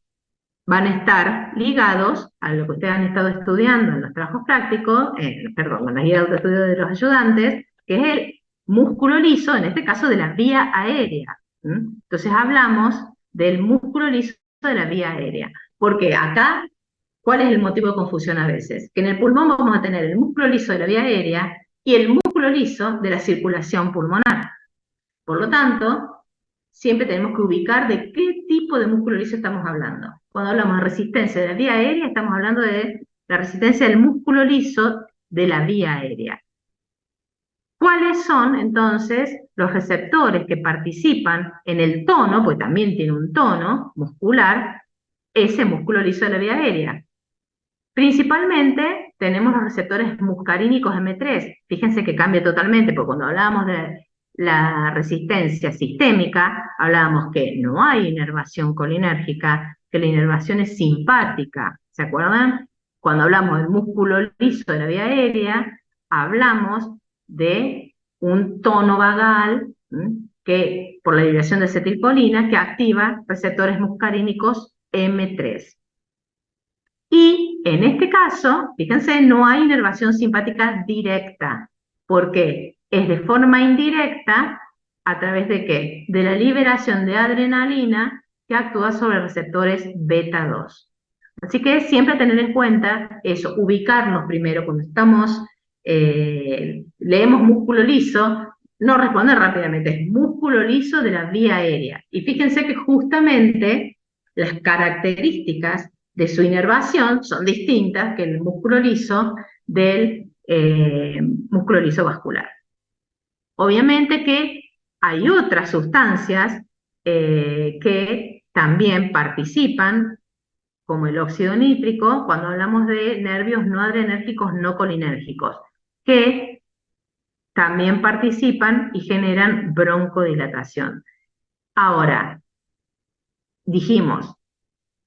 van a estar ligados a lo que ustedes han estado estudiando en los trabajos prácticos, perdón, en la guía de autoestudio de los ayudantes, que es el músculo liso, en este caso de la vía aérea. Entonces hablamos del músculo liso de la vía aérea, porque acá, ¿cuál es el motivo de confusión a veces? Que en el pulmón vamos a tener el músculo liso de la vía aérea y el músculo liso de la circulación pulmonar. Por lo tanto, siempre tenemos que ubicar de qué tipo de músculo liso estamos hablando. Cuando hablamos de resistencia de la vía aérea, estamos hablando de la resistencia del músculo liso de la vía aérea. ¿Cuáles son, entonces, los receptores que participan en el tono, pues también tiene un tono muscular, ese músculo liso de la vía aérea? Principalmente tenemos los receptores muscarínicos M3. Fíjense que cambia totalmente, porque cuando hablábamos de la resistencia sistémica, hablábamos que no hay inervación colinérgica, que la inervación es simpática. ¿Se acuerdan? Cuando hablamos del músculo liso de la vía aérea, hablamos de un tono vagal, que por la liberación de acetilcolina, que activa receptores muscarínicos M3. Y en este caso, fíjense, no hay inervación simpática directa. ¿Por qué? Es de forma indirecta, ¿a través de qué? De la liberación de adrenalina que actúa sobre receptores beta 2. Así que siempre tener en cuenta eso, ubicarnos primero cuando estamos, leemos músculo liso, no responder rápidamente, es músculo liso de la vía aérea. Y fíjense que justamente las características de su inervación son distintas que el músculo liso del músculo liso vascular. Obviamente que hay otras sustancias que también participan, como el óxido nítrico, cuando hablamos de nervios no adrenérgicos no colinérgicos, que también participan y generan broncodilatación. Ahora, dijimos,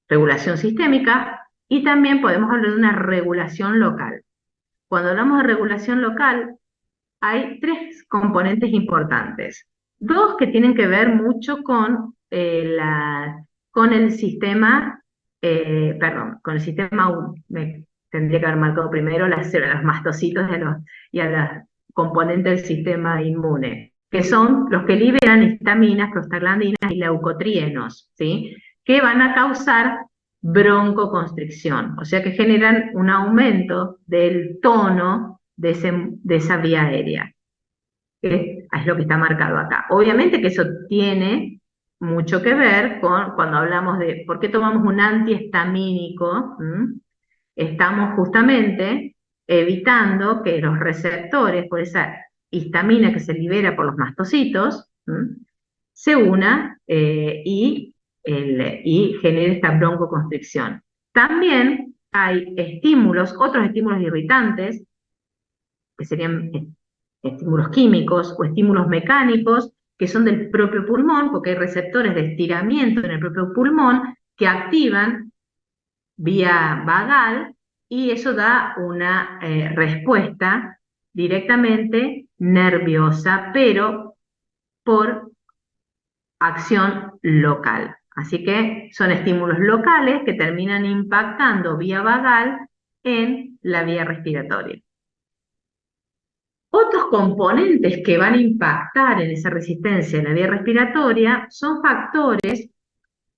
regulación sistémica, y también podemos hablar de una regulación local. Cuando hablamos de regulación local, hay tres componentes importantes. Dos que tienen que ver mucho con, con el sistema, con el sistema, me tendría que haber marcado primero los mastocitos y a los componentes del sistema inmune, que son los que liberan histaminas, prostaglandinas y leucotrienos, ¿sí? Que van a causar broncoconstricción, o sea que generan un aumento del tono de esa vía aérea, que es lo que está marcado acá. Obviamente que eso tiene mucho que ver con cuando hablamos de por qué tomamos un antihistamínico. Estamos justamente evitando que los receptores por esa histamina que se libera por los mastocitos se una y genere esta broncoconstricción. También hay estímulos, otros estímulos irritantes, que serían estímulos químicos o estímulos mecánicos, que son del propio pulmón, porque hay receptores de estiramiento en el propio pulmón que activan vía vagal y eso da una respuesta directamente nerviosa, pero por acción local. Así que son estímulos locales que terminan impactando vía vagal en la vía respiratoria. Otros componentes que van a impactar en esa resistencia en la vía respiratoria son factores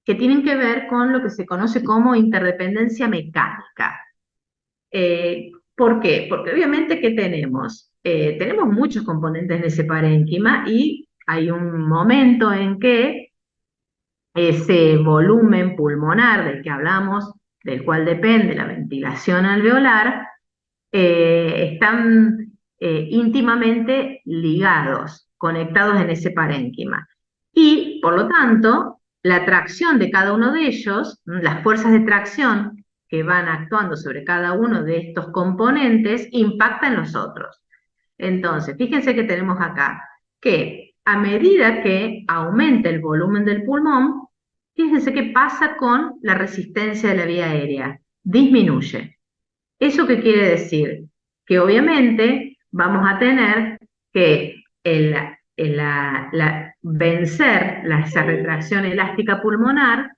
que tienen que ver con lo que se conoce como interdependencia mecánica. ¿Por qué? Porque obviamente, ¿qué tenemos? Tenemos muchos componentes en ese parénquima y hay un momento en que ese volumen pulmonar del que hablamos, del cual depende la ventilación alveolar, están íntimamente ligados, conectados en ese parénquima. Y por lo tanto, la tracción de cada uno de ellos, las fuerzas de tracción que van actuando sobre cada uno de estos componentes, impactan los otros. Entonces, fíjense que tenemos acá que a medida que aumenta el volumen del pulmón, fíjense qué pasa con la resistencia de la vía aérea, disminuye. ¿Eso qué quiere decir? Que obviamente vamos a tener que vencer esa retracción elástica pulmonar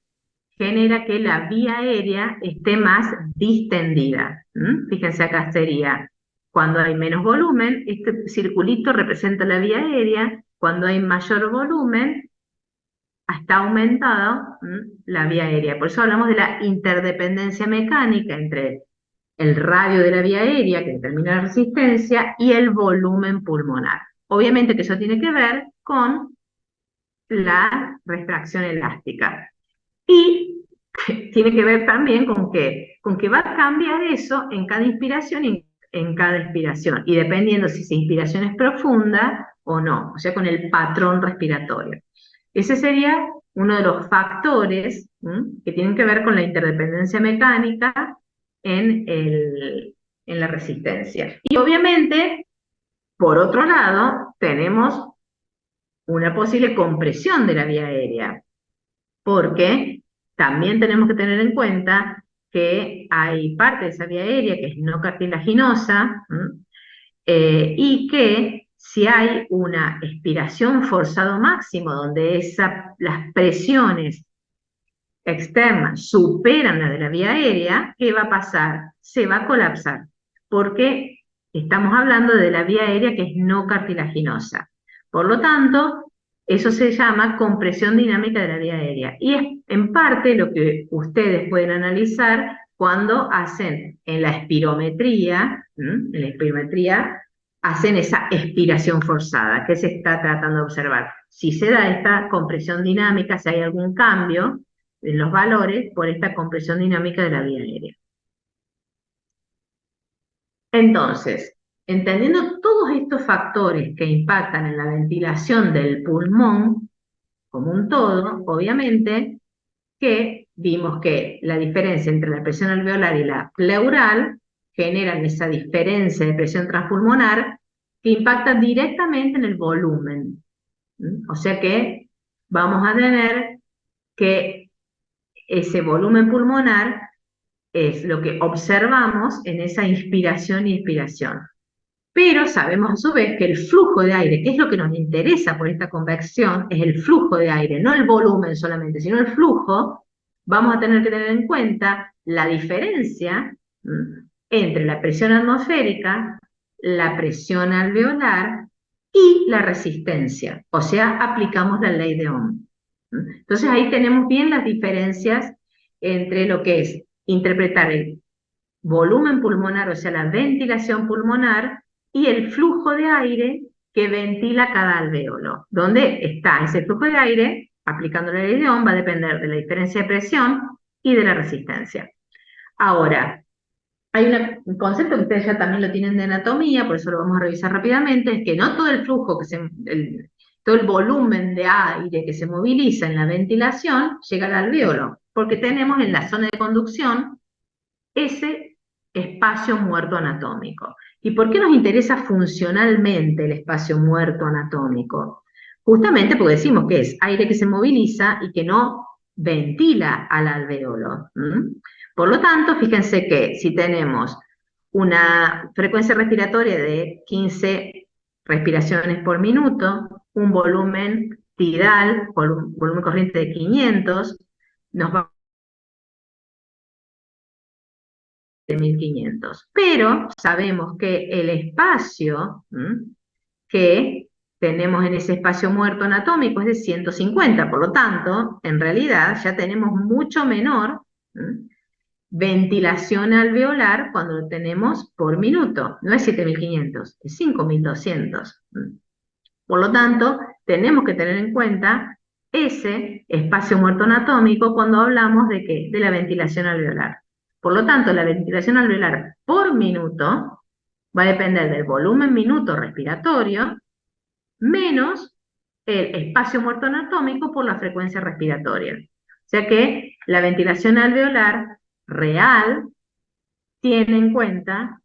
genera que la vía aérea esté más distendida. Fíjense acá sería, cuando hay menos volumen, este circulito representa la vía aérea, cuando hay mayor volumen, está aumentado la vía aérea. Por eso hablamos de la interdependencia mecánica entre el radio de la vía aérea, que determina la resistencia, y el volumen pulmonar. Obviamente que eso tiene que ver con la retracción elástica. Y tiene que ver también con que va a cambiar eso en cada inspiración y en cada expiración, y dependiendo si esa inspiración es profunda o no, o sea, con el patrón respiratorio. Ese sería uno de los factores que tienen que ver con la interdependencia mecánica en la resistencia. Y obviamente, por otro lado, tenemos una posible compresión de la vía aérea, porque también tenemos que tener en cuenta que hay parte de esa vía aérea que es no cartilaginosa, y que si hay una expiración forzado máximo, donde las presiones externas superan la de la vía aérea, ¿qué va a pasar? Se va a colapsar, porque estamos hablando de la vía aérea que es no cartilaginosa. Por lo tanto, eso se llama compresión dinámica de la vía aérea. Y es en parte lo que ustedes pueden analizar cuando hacen en la espirometría, hacen esa expiración forzada, que se está tratando de observar. Si se da esta compresión dinámica, si hay algún cambio en los valores por esta compresión dinámica de la vía aérea. Entonces, entendiendo todos estos factores que impactan en la ventilación del pulmón como un todo, obviamente que vimos que la diferencia entre la presión alveolar y la pleural generan esa diferencia de presión transpulmonar que impacta directamente en el volumen. O sea que vamos a tener que ese volumen pulmonar es lo que observamos en esa inspiración y expiración. Pero sabemos a su vez que el flujo de aire, que es lo que nos interesa por esta convección, es el flujo de aire, no el volumen solamente, sino el flujo. Vamos a tener que tener en cuenta la diferencia entre la presión atmosférica, la presión alveolar y la resistencia, o sea, aplicamos la ley de Ohm. Entonces ahí tenemos bien las diferencias entre lo que es interpretar el volumen pulmonar, o sea, la ventilación pulmonar, y el flujo de aire que ventila cada alvéolo. ¿Dónde está ese flujo de aire? Aplicando la ley de Ohm va a depender de la diferencia de presión y de la resistencia. Ahora, hay un concepto que ustedes ya también lo tienen de anatomía, por eso lo vamos a revisar rápidamente, es que no todo el flujo, todo el volumen de aire que se moviliza en la ventilación llega al alvéolo, porque tenemos en la zona de conducción ese espacio muerto anatómico. ¿Y por qué nos interesa funcionalmente el espacio muerto anatómico? Justamente porque decimos que es aire que se moviliza y que no ventila al alvéolo. Por lo tanto, fíjense que si tenemos una frecuencia respiratoria de 15 respiraciones por minuto, un volumen tidal, volumen corriente de 500, nos va de 1500. Pero sabemos que el espacio que tenemos en ese espacio muerto anatómico es de 150, por lo tanto, en realidad ya tenemos mucho menor ventilación alveolar cuando lo tenemos por minuto. No es 7500, es 5200. Por lo tanto, tenemos que tener en cuenta ese espacio muerto anatómico cuando hablamos de ¿qué? De la ventilación alveolar. Por lo tanto, la ventilación alveolar por minuto va a depender del volumen minuto respiratorio menos el espacio muerto anatómico por la frecuencia respiratoria. O sea que la ventilación alveolar real tiene en cuenta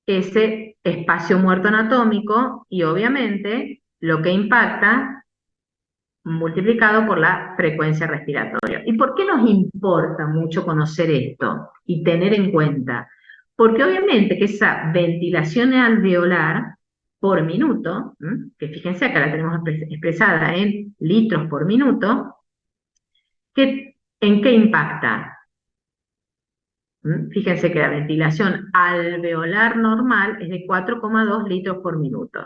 ese espacio muerto anatómico y obviamente lo que impacta multiplicado por la frecuencia respiratoria. ¿Y por qué nos importa mucho conocer esto y tener en cuenta? Porque obviamente que esa ventilación alveolar por minuto, que fíjense acá la tenemos expresada en litros por minuto, ¿en qué impacta? Fíjense que la ventilación alveolar normal es de 4,2 litros por minuto.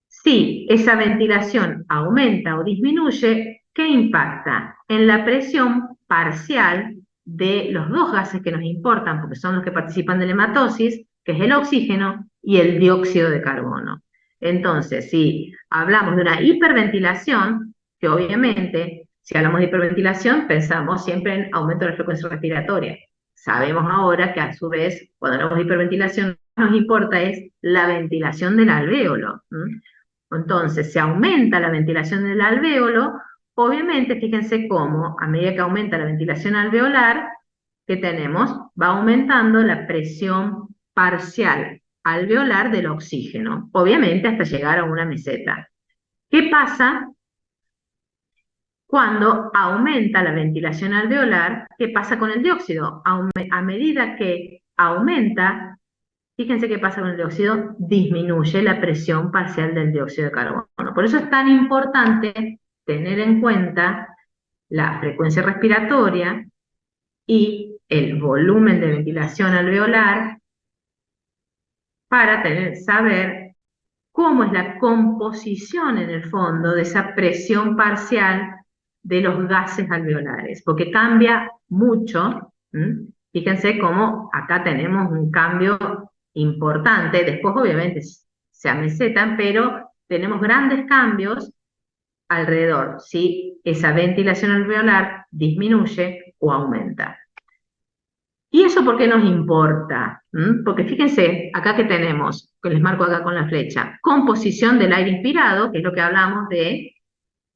Si esa ventilación aumenta o disminuye, ¿qué impacta? En la presión parcial de los dos gases que nos importan, porque son los que participan de la hematosis, que es el oxígeno y el dióxido de carbono. Entonces, si hablamos de una hiperventilación, que obviamente, si hablamos de hiperventilación, pensamos siempre en aumento de la frecuencia respiratoria. Sabemos ahora que a su vez, cuando hablamos de hiperventilación, lo que nos importa es la ventilación del alvéolo. Entonces, se aumenta la ventilación del alvéolo, obviamente, fíjense cómo, a medida que aumenta la ventilación alveolar, que tenemos, va aumentando la presión parcial alveolar del oxígeno, obviamente hasta llegar a una meseta. ¿Qué pasa cuando aumenta la ventilación alveolar? ¿Qué pasa con el dióxido? A medida que aumenta, fíjense qué pasa con el dióxido, disminuye la presión parcial del dióxido de carbono. Por eso es tan importante tener en cuenta la frecuencia respiratoria y el volumen de ventilación alveolar para saber cómo es la composición en el fondo de esa presión parcial de los gases alveolares, porque cambia mucho. Fíjense cómo acá tenemos un cambio importante, después obviamente se amesetan, pero tenemos grandes cambios alrededor, si esa ventilación alveolar disminuye o aumenta. ¿Y eso por qué nos importa? Porque fíjense, acá que tenemos, que les marco acá con la flecha, composición del aire inspirado, que es lo que hablamos de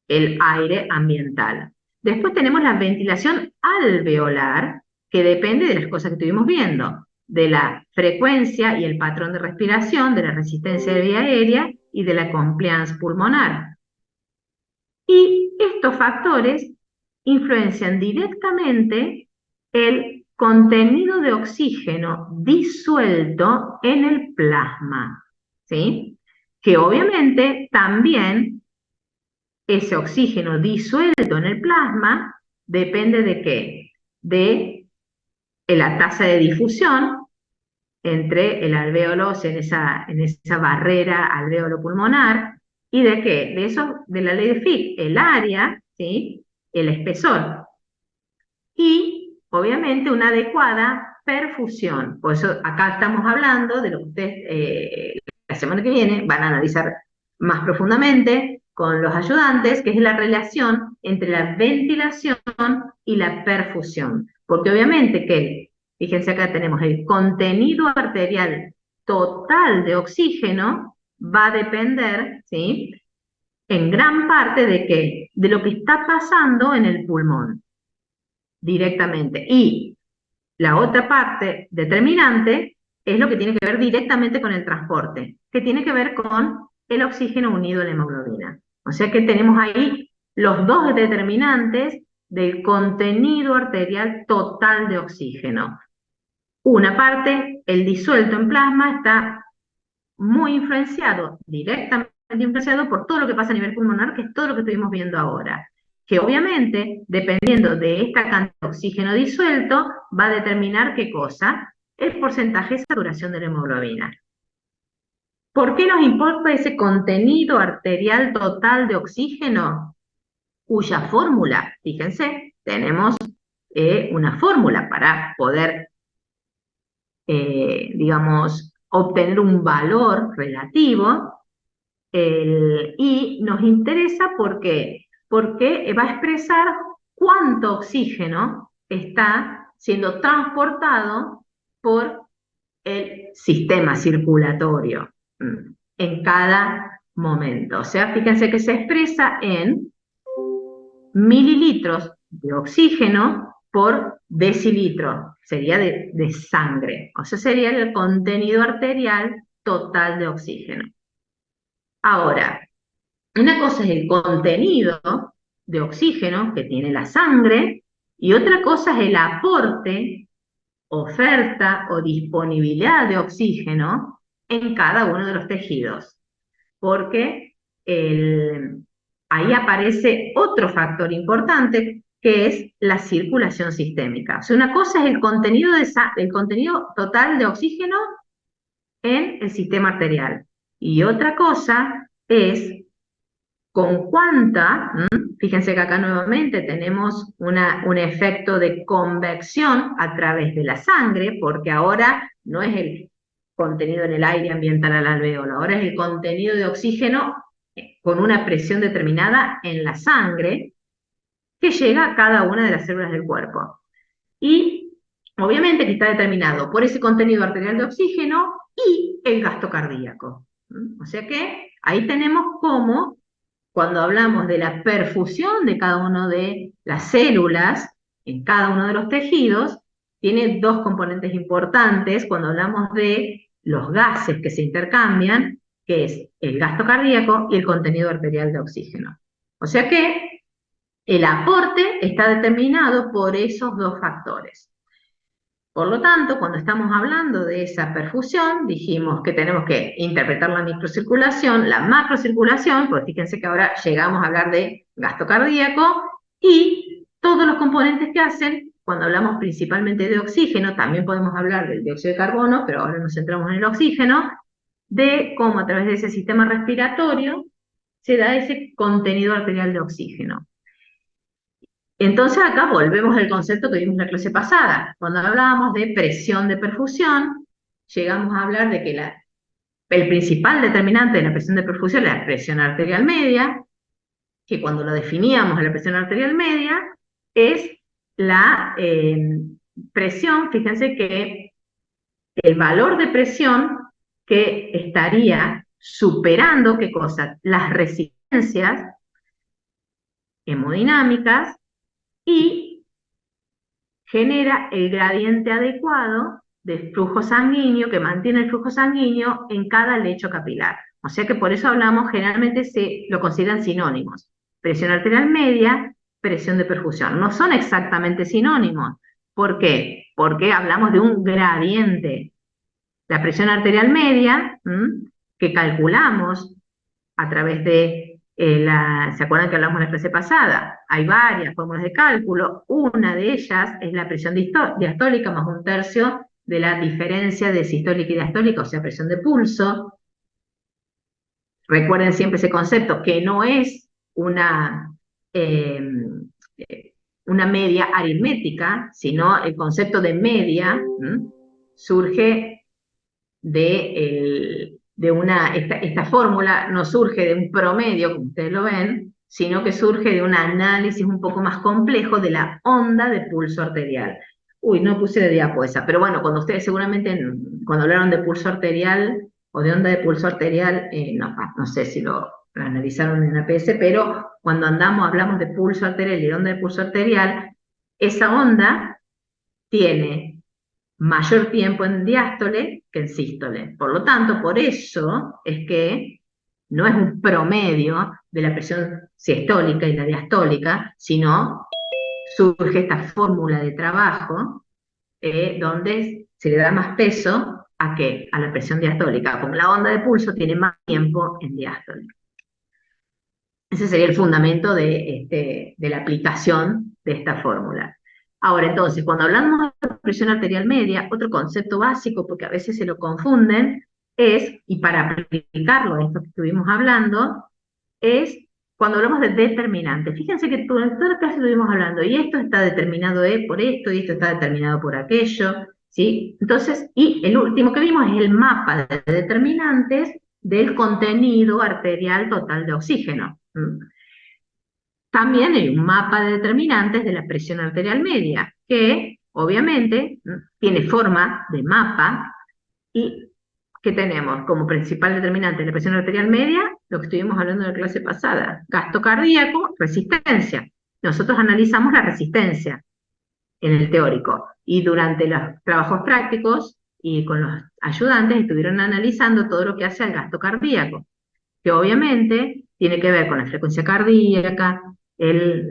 el aire ambiental. Después tenemos la ventilación alveolar, que depende de las cosas que estuvimos viendo, de la frecuencia y el patrón de respiración, de la resistencia de vía aérea y de la compliance pulmonar. Y estos factores influencian directamente el contenido de oxígeno disuelto en el plasma, ¿sí? Que obviamente también ese oxígeno disuelto en el plasma depende de qué? De la tasa de difusión entre el alvéolo, en esa barrera alvéolo pulmonar, y de qué? De eso, de la ley de Fick, el área, ¿sí? El espesor. Y, obviamente, una adecuada perfusión. Por eso acá estamos hablando de lo que ustedes la semana que viene van a analizar más profundamente con los ayudantes, que es la relación entre la ventilación y la perfusión. Porque obviamente que, fíjense acá tenemos el contenido arterial total de oxígeno, va a depender, ¿sí? En gran parte de qué? De lo que está pasando en el pulmón directamente. Y la otra parte determinante es lo que tiene que ver directamente con el transporte, que tiene que ver con el oxígeno unido a la hemoglobina. O sea que tenemos ahí los dos determinantes del contenido arterial total de oxígeno. Una parte, el disuelto en plasma, está muy influenciado, directamente influenciado por todo lo que pasa a nivel pulmonar, que es todo lo que estuvimos viendo ahora. Que obviamente, dependiendo de esta cantidad de oxígeno disuelto, va a determinar qué cosa, el porcentaje de saturación de la hemoglobina. ¿Por qué nos importa ese contenido arterial total de oxígeno? Cuya fórmula, fíjense, tenemos una fórmula para poder, digamos, obtener un valor relativo, y nos interesa porque va a expresar cuánto oxígeno está siendo transportado por el sistema circulatorio en cada momento. O sea, fíjense que se expresa en mililitros de oxígeno por decilitro, sería de sangre. O sea, sería el contenido arterial total de oxígeno. Ahora, una cosa es el contenido de oxígeno que tiene la sangre y otra cosa es el aporte, oferta o disponibilidad de oxígeno en cada uno de los tejidos, porque ahí aparece otro factor importante que es la circulación sistémica. O sea, una cosa es el contenido total de oxígeno en el sistema arterial y otra cosa es con cuánta, fíjense que acá nuevamente tenemos un efecto de convección a través de la sangre, porque ahora no es el contenido en el aire ambiental al alveolo, ahora es el contenido de oxígeno con una presión determinada en la sangre que llega a cada una de las células del cuerpo. Y obviamente que está determinado por ese contenido arterial de oxígeno y el gasto cardíaco. O sea que ahí tenemos cómo cuando hablamos de la perfusión de cada una de las células en cada uno de los tejidos, tiene dos componentes importantes cuando hablamos de los gases que se intercambian, que es el gasto cardíaco y el contenido arterial de oxígeno. O sea que el aporte está determinado por esos dos factores. Por lo tanto, cuando estamos hablando de esa perfusión, dijimos que tenemos que interpretar la microcirculación, la macrocirculación, pues fíjense que ahora llegamos a hablar de gasto cardíaco y todos los componentes que hacen, cuando hablamos principalmente de oxígeno, también podemos hablar del dióxido de carbono, pero ahora nos centramos en el oxígeno, de cómo a través de ese sistema respiratorio se da ese contenido arterial de oxígeno. Entonces acá volvemos al concepto que vimos en la clase pasada. Cuando hablábamos de presión de perfusión, llegamos a hablar de que el principal determinante de la presión de perfusión es la presión arterial media, que cuando lo definíamos a la presión arterial media, es la presión, fíjense que el valor de presión que estaría superando, ¿qué cosa? Las resistencias hemodinámicas y genera el gradiente adecuado de flujo sanguíneo, que mantiene el flujo sanguíneo en cada lecho capilar. O sea que por eso hablamos, generalmente se lo consideran sinónimos. Presión arterial media, presión de perfusión. No son exactamente sinónimos. ¿Por qué? Porque hablamos de un gradiente. La presión arterial media, que calculamos a través de ¿se acuerdan que hablamos en la clase pasada? Hay varias fórmulas de cálculo, una de ellas es la presión diastólica más un tercio de la diferencia de sistólica y diastólica, o sea, presión de pulso. Recuerden siempre ese concepto, que no es una media aritmética, sino el concepto de media surge de esta fórmula no surge de un promedio, como ustedes lo ven, sino que surge de un análisis un poco más complejo de la onda de pulso arterial. Uy, no puse de diapo esa, pero bueno, cuando ustedes seguramente, cuando hablaron de pulso arterial o de onda de pulso arterial, no sé si lo analizaron en APS, pero cuando hablamos de pulso arterial y de onda de pulso arterial, esa onda tiene mayor tiempo en diástole que en sístole. Por lo tanto, por eso es que no es un promedio de la presión sistólica y la diastólica, sino surge esta fórmula de trabajo donde se le da más peso ¿a qué? A la presión diastólica. Como la onda de pulso tiene más tiempo en diástole. Ese sería el fundamento de la aplicación de esta fórmula. Ahora, entonces, cuando hablamos de presión arterial media, otro concepto básico, porque a veces se lo confunden, y para aplicarlo a esto que estuvimos hablando, es cuando hablamos de determinantes. Fíjense que durante toda la clase estuvimos hablando, y esto está determinado por esto, y esto está determinado por aquello, ¿sí? Entonces, y el último que vimos es el mapa de determinantes del contenido arterial total de oxígeno. También hay un mapa de determinantes de la presión arterial media, que obviamente tiene forma de mapa y ¿qué tenemos como principal determinante de la presión arterial media? Lo que estuvimos hablando en la clase pasada, gasto cardíaco, resistencia. Nosotros analizamos la resistencia en el teórico, y durante los trabajos prácticos y con los ayudantes estuvieron analizando todo lo que hace al gasto cardíaco, que obviamente tiene que ver con la frecuencia cardíaca, el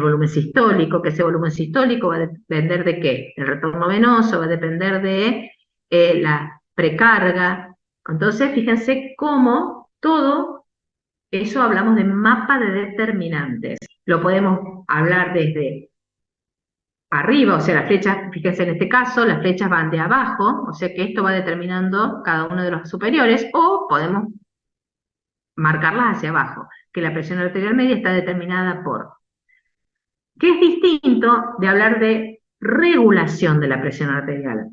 volumen sistólico, que ese volumen sistólico va a depender de qué, el retorno venoso va a depender de la precarga. Entonces, fíjense cómo todo eso hablamos de mapa de determinantes. Lo podemos hablar desde arriba, o sea, las flechas, fíjense en este caso, las flechas van de abajo, o sea que esto va determinando cada uno de los superiores, o podemos marcarlas hacia abajo, que la presión arterial media está determinada por, que es distinto de hablar de regulación de la presión arterial.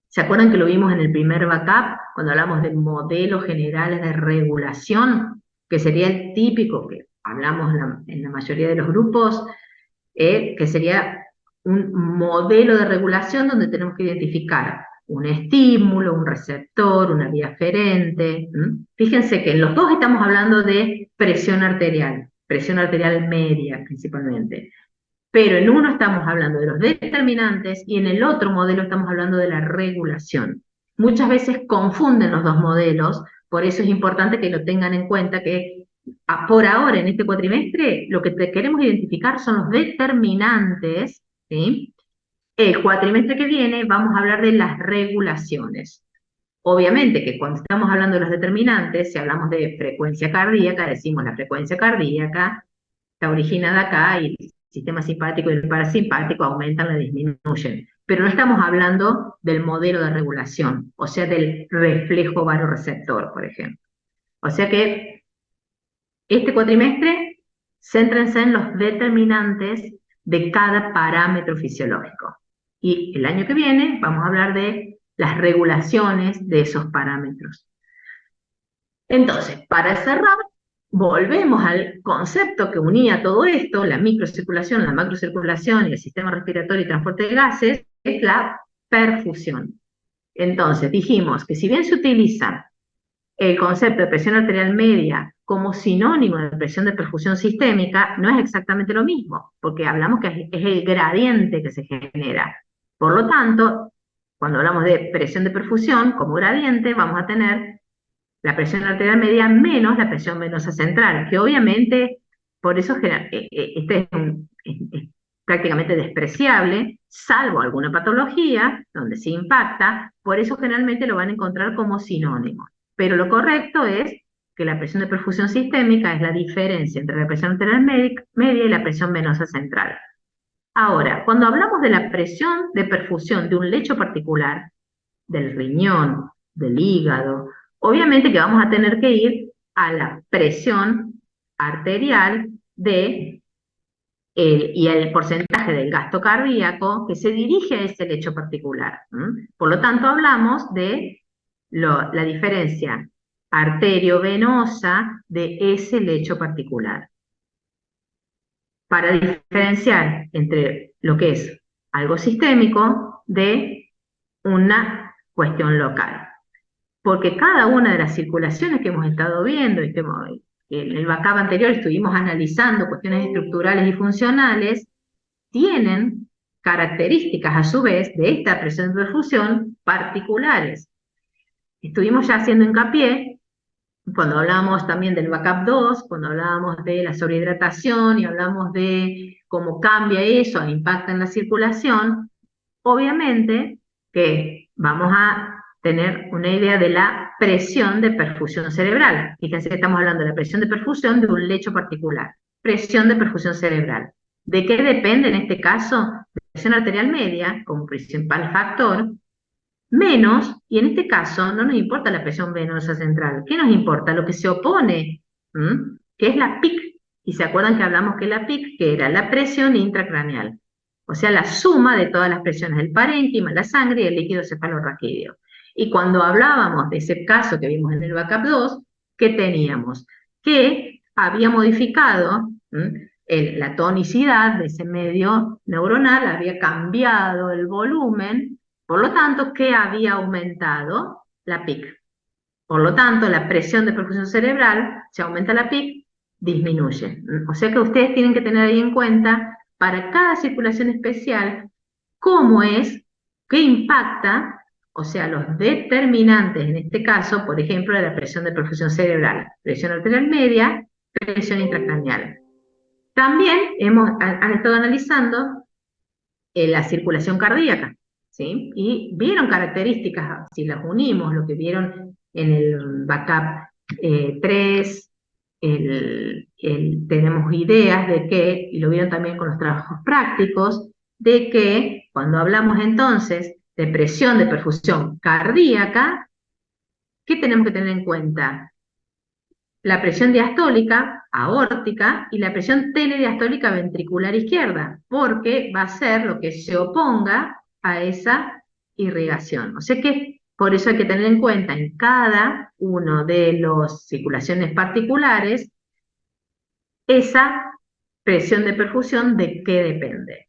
¿Se acuerdan que lo vimos en el primer backup, cuando hablamos de modelos generales de regulación, que sería el típico que hablamos en la mayoría de los grupos, que sería un modelo de regulación donde tenemos que identificar un estímulo, un receptor, una vía aferente? Fíjense que en los dos estamos hablando de presión arterial media principalmente, pero en uno estamos hablando de los determinantes y en el otro modelo estamos hablando de la regulación. Muchas veces confunden los dos modelos, por eso es importante que lo tengan en cuenta, que por ahora en este cuatrimestre lo que queremos identificar son los determinantes, ¿sí? El cuatrimestre que viene vamos a hablar de las regulaciones. Obviamente que cuando estamos hablando de los determinantes, si hablamos de frecuencia cardíaca, decimos la frecuencia cardíaca está originada acá y el sistema simpático y el parasimpático aumentan o disminuyen. Pero no estamos hablando del modelo de regulación, o sea, del reflejo varoreceptor, por ejemplo. O sea que este cuatrimestre, céntrense en los determinantes de cada parámetro fisiológico. Y el año que viene vamos a hablar de las regulaciones de esos parámetros. Entonces, para cerrar, volvemos al concepto que unía todo esto, la microcirculación, la macrocirculación y el sistema respiratorio y transporte de gases, es la perfusión. Entonces, dijimos que si bien se utiliza el concepto de presión arterial media como sinónimo de presión de perfusión sistémica, no es exactamente lo mismo, porque hablamos que es el gradiente que se genera. Por lo tanto, cuando hablamos de presión de perfusión como gradiente, vamos a tener la presión arterial media menos la presión venosa central, que obviamente, por eso este es prácticamente despreciable, salvo alguna patología donde se impacta, por eso generalmente lo van a encontrar como sinónimo. Pero lo correcto es que la presión de perfusión sistémica es la diferencia entre la presión arterial media y la presión venosa central. Ahora, cuando hablamos de la presión de perfusión de un lecho particular, del riñón, del hígado, obviamente que vamos a tener que ir a la presión arterial y el porcentaje del gasto cardíaco que se dirige a ese lecho particular. Por lo tanto, hablamos de la diferencia arteriovenosa de ese lecho particular. Para diferenciar entre lo que es algo sistémico de una cuestión local. Porque cada una de las circulaciones que hemos estado viendo y que en el backup anterior estuvimos analizando cuestiones estructurales y funcionales, tienen características a su vez de esta presión de perfusión particulares. Estuvimos ya haciendo hincapié cuando hablábamos también del backup 2, cuando hablábamos de la sobrehidratación y hablamos de cómo cambia eso, impacta en la circulación, obviamente que vamos a tener una idea de la presión de perfusión cerebral. Fíjense que estamos hablando de la presión de perfusión de un lecho particular. Presión de perfusión cerebral. ¿De qué depende en este caso? La presión arterial media, como principal factor, menos, y en este caso no nos importa la presión venosa central. ¿Qué nos importa? Lo que se opone, que es la PIC. Y se acuerdan que hablamos que la PIC, que era la presión intracraneal. O sea, la suma de todas las presiones del parénquima, la sangre y el líquido cefalorraquídeo. Y cuando hablábamos de ese caso que vimos en el backup 2, ¿qué teníamos? Que había modificado la tonicidad de ese medio neuronal, había cambiado el volumen, por lo tanto, ¿qué había aumentado? la PIC. Por lo tanto, la presión de perfusión cerebral, si aumenta la PIC, disminuye. O sea que ustedes tienen que tener ahí en cuenta, para cada circulación especial, cómo es, qué impacta, o sea, los determinantes, en este caso, por ejemplo, de la presión de perfusión cerebral, presión arterial media, presión intracraneal. También han estado analizando la circulación cardíaca, ¿sí? Y vieron características, si las unimos, lo que vieron en el backup 3, tenemos ideas de que, y lo vieron también con los trabajos prácticos, de que cuando hablamos entonces de presión de perfusión cardíaca, ¿qué tenemos que tener en cuenta? La presión diastólica, aórtica, y la presión telediastólica ventricular izquierda, porque va a ser lo que se oponga a esa irrigación. O sea que por eso hay que tener en cuenta en cada uno de las circulaciones particulares esa presión de perfusión de qué depende.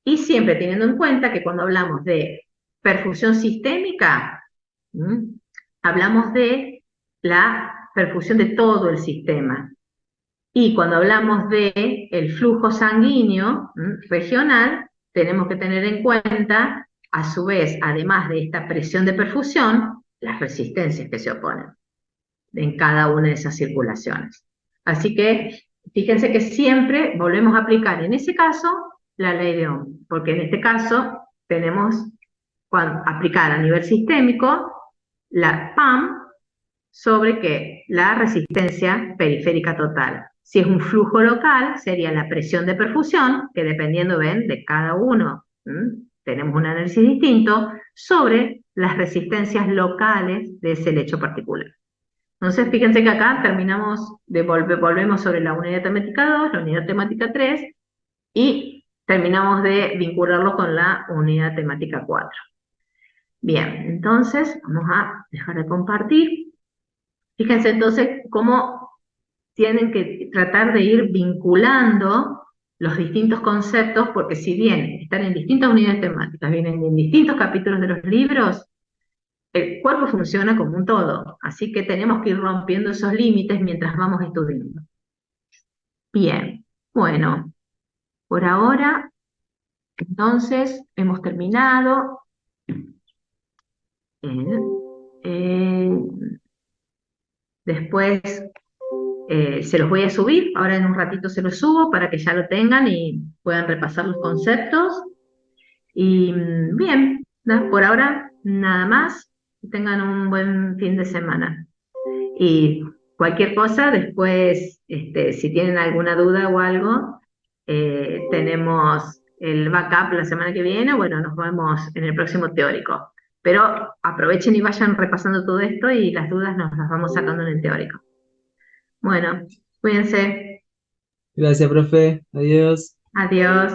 Y siempre teniendo en cuenta que cuando hablamos de perfusión sistémica, hablamos de la perfusión de todo el sistema. Y cuando hablamos de el flujo sanguíneo regional, tenemos que tener en cuenta, a su vez, además de esta presión de perfusión, las resistencias que se oponen en cada una de esas circulaciones. Así que fíjense que siempre volvemos a aplicar en ese caso la ley de Ohm, porque en este caso tenemos aplicar a nivel sistémico la PAM sobre ¿qué? La resistencia periférica total. Si es un flujo local, sería la presión de perfusión, que dependiendo, ven, de cada uno, tenemos un análisis distinto, sobre las resistencias locales de ese lecho particular. Entonces, fíjense que acá terminamos, volvemos sobre la unidad temática 2, la unidad temática 3, y terminamos de vincularlo con la unidad temática 4. Bien, entonces, vamos a dejar de compartir. Fíjense entonces cómo tienen que tratar de ir vinculando los distintos conceptos, porque si bien están en distintas unidades temáticas, vienen en distintos capítulos de los libros, el cuerpo funciona como un todo, así que tenemos que ir rompiendo esos límites mientras vamos estudiando. Bien, bueno, por ahora, entonces, hemos terminado. Después se los voy a subir, ahora en un ratito se los subo para que ya lo tengan y puedan repasar los conceptos. Y bien, por ahora nada más, que tengan un buen fin de semana. Y cualquier cosa, después, si tienen alguna duda o algo, tenemos el backup la semana que viene, bueno, nos vemos en el próximo teórico. Pero aprovechen y vayan repasando todo esto y las dudas nos las vamos sacando en el teórico. Bueno, cuídense. Gracias, profe. Adiós. Adiós.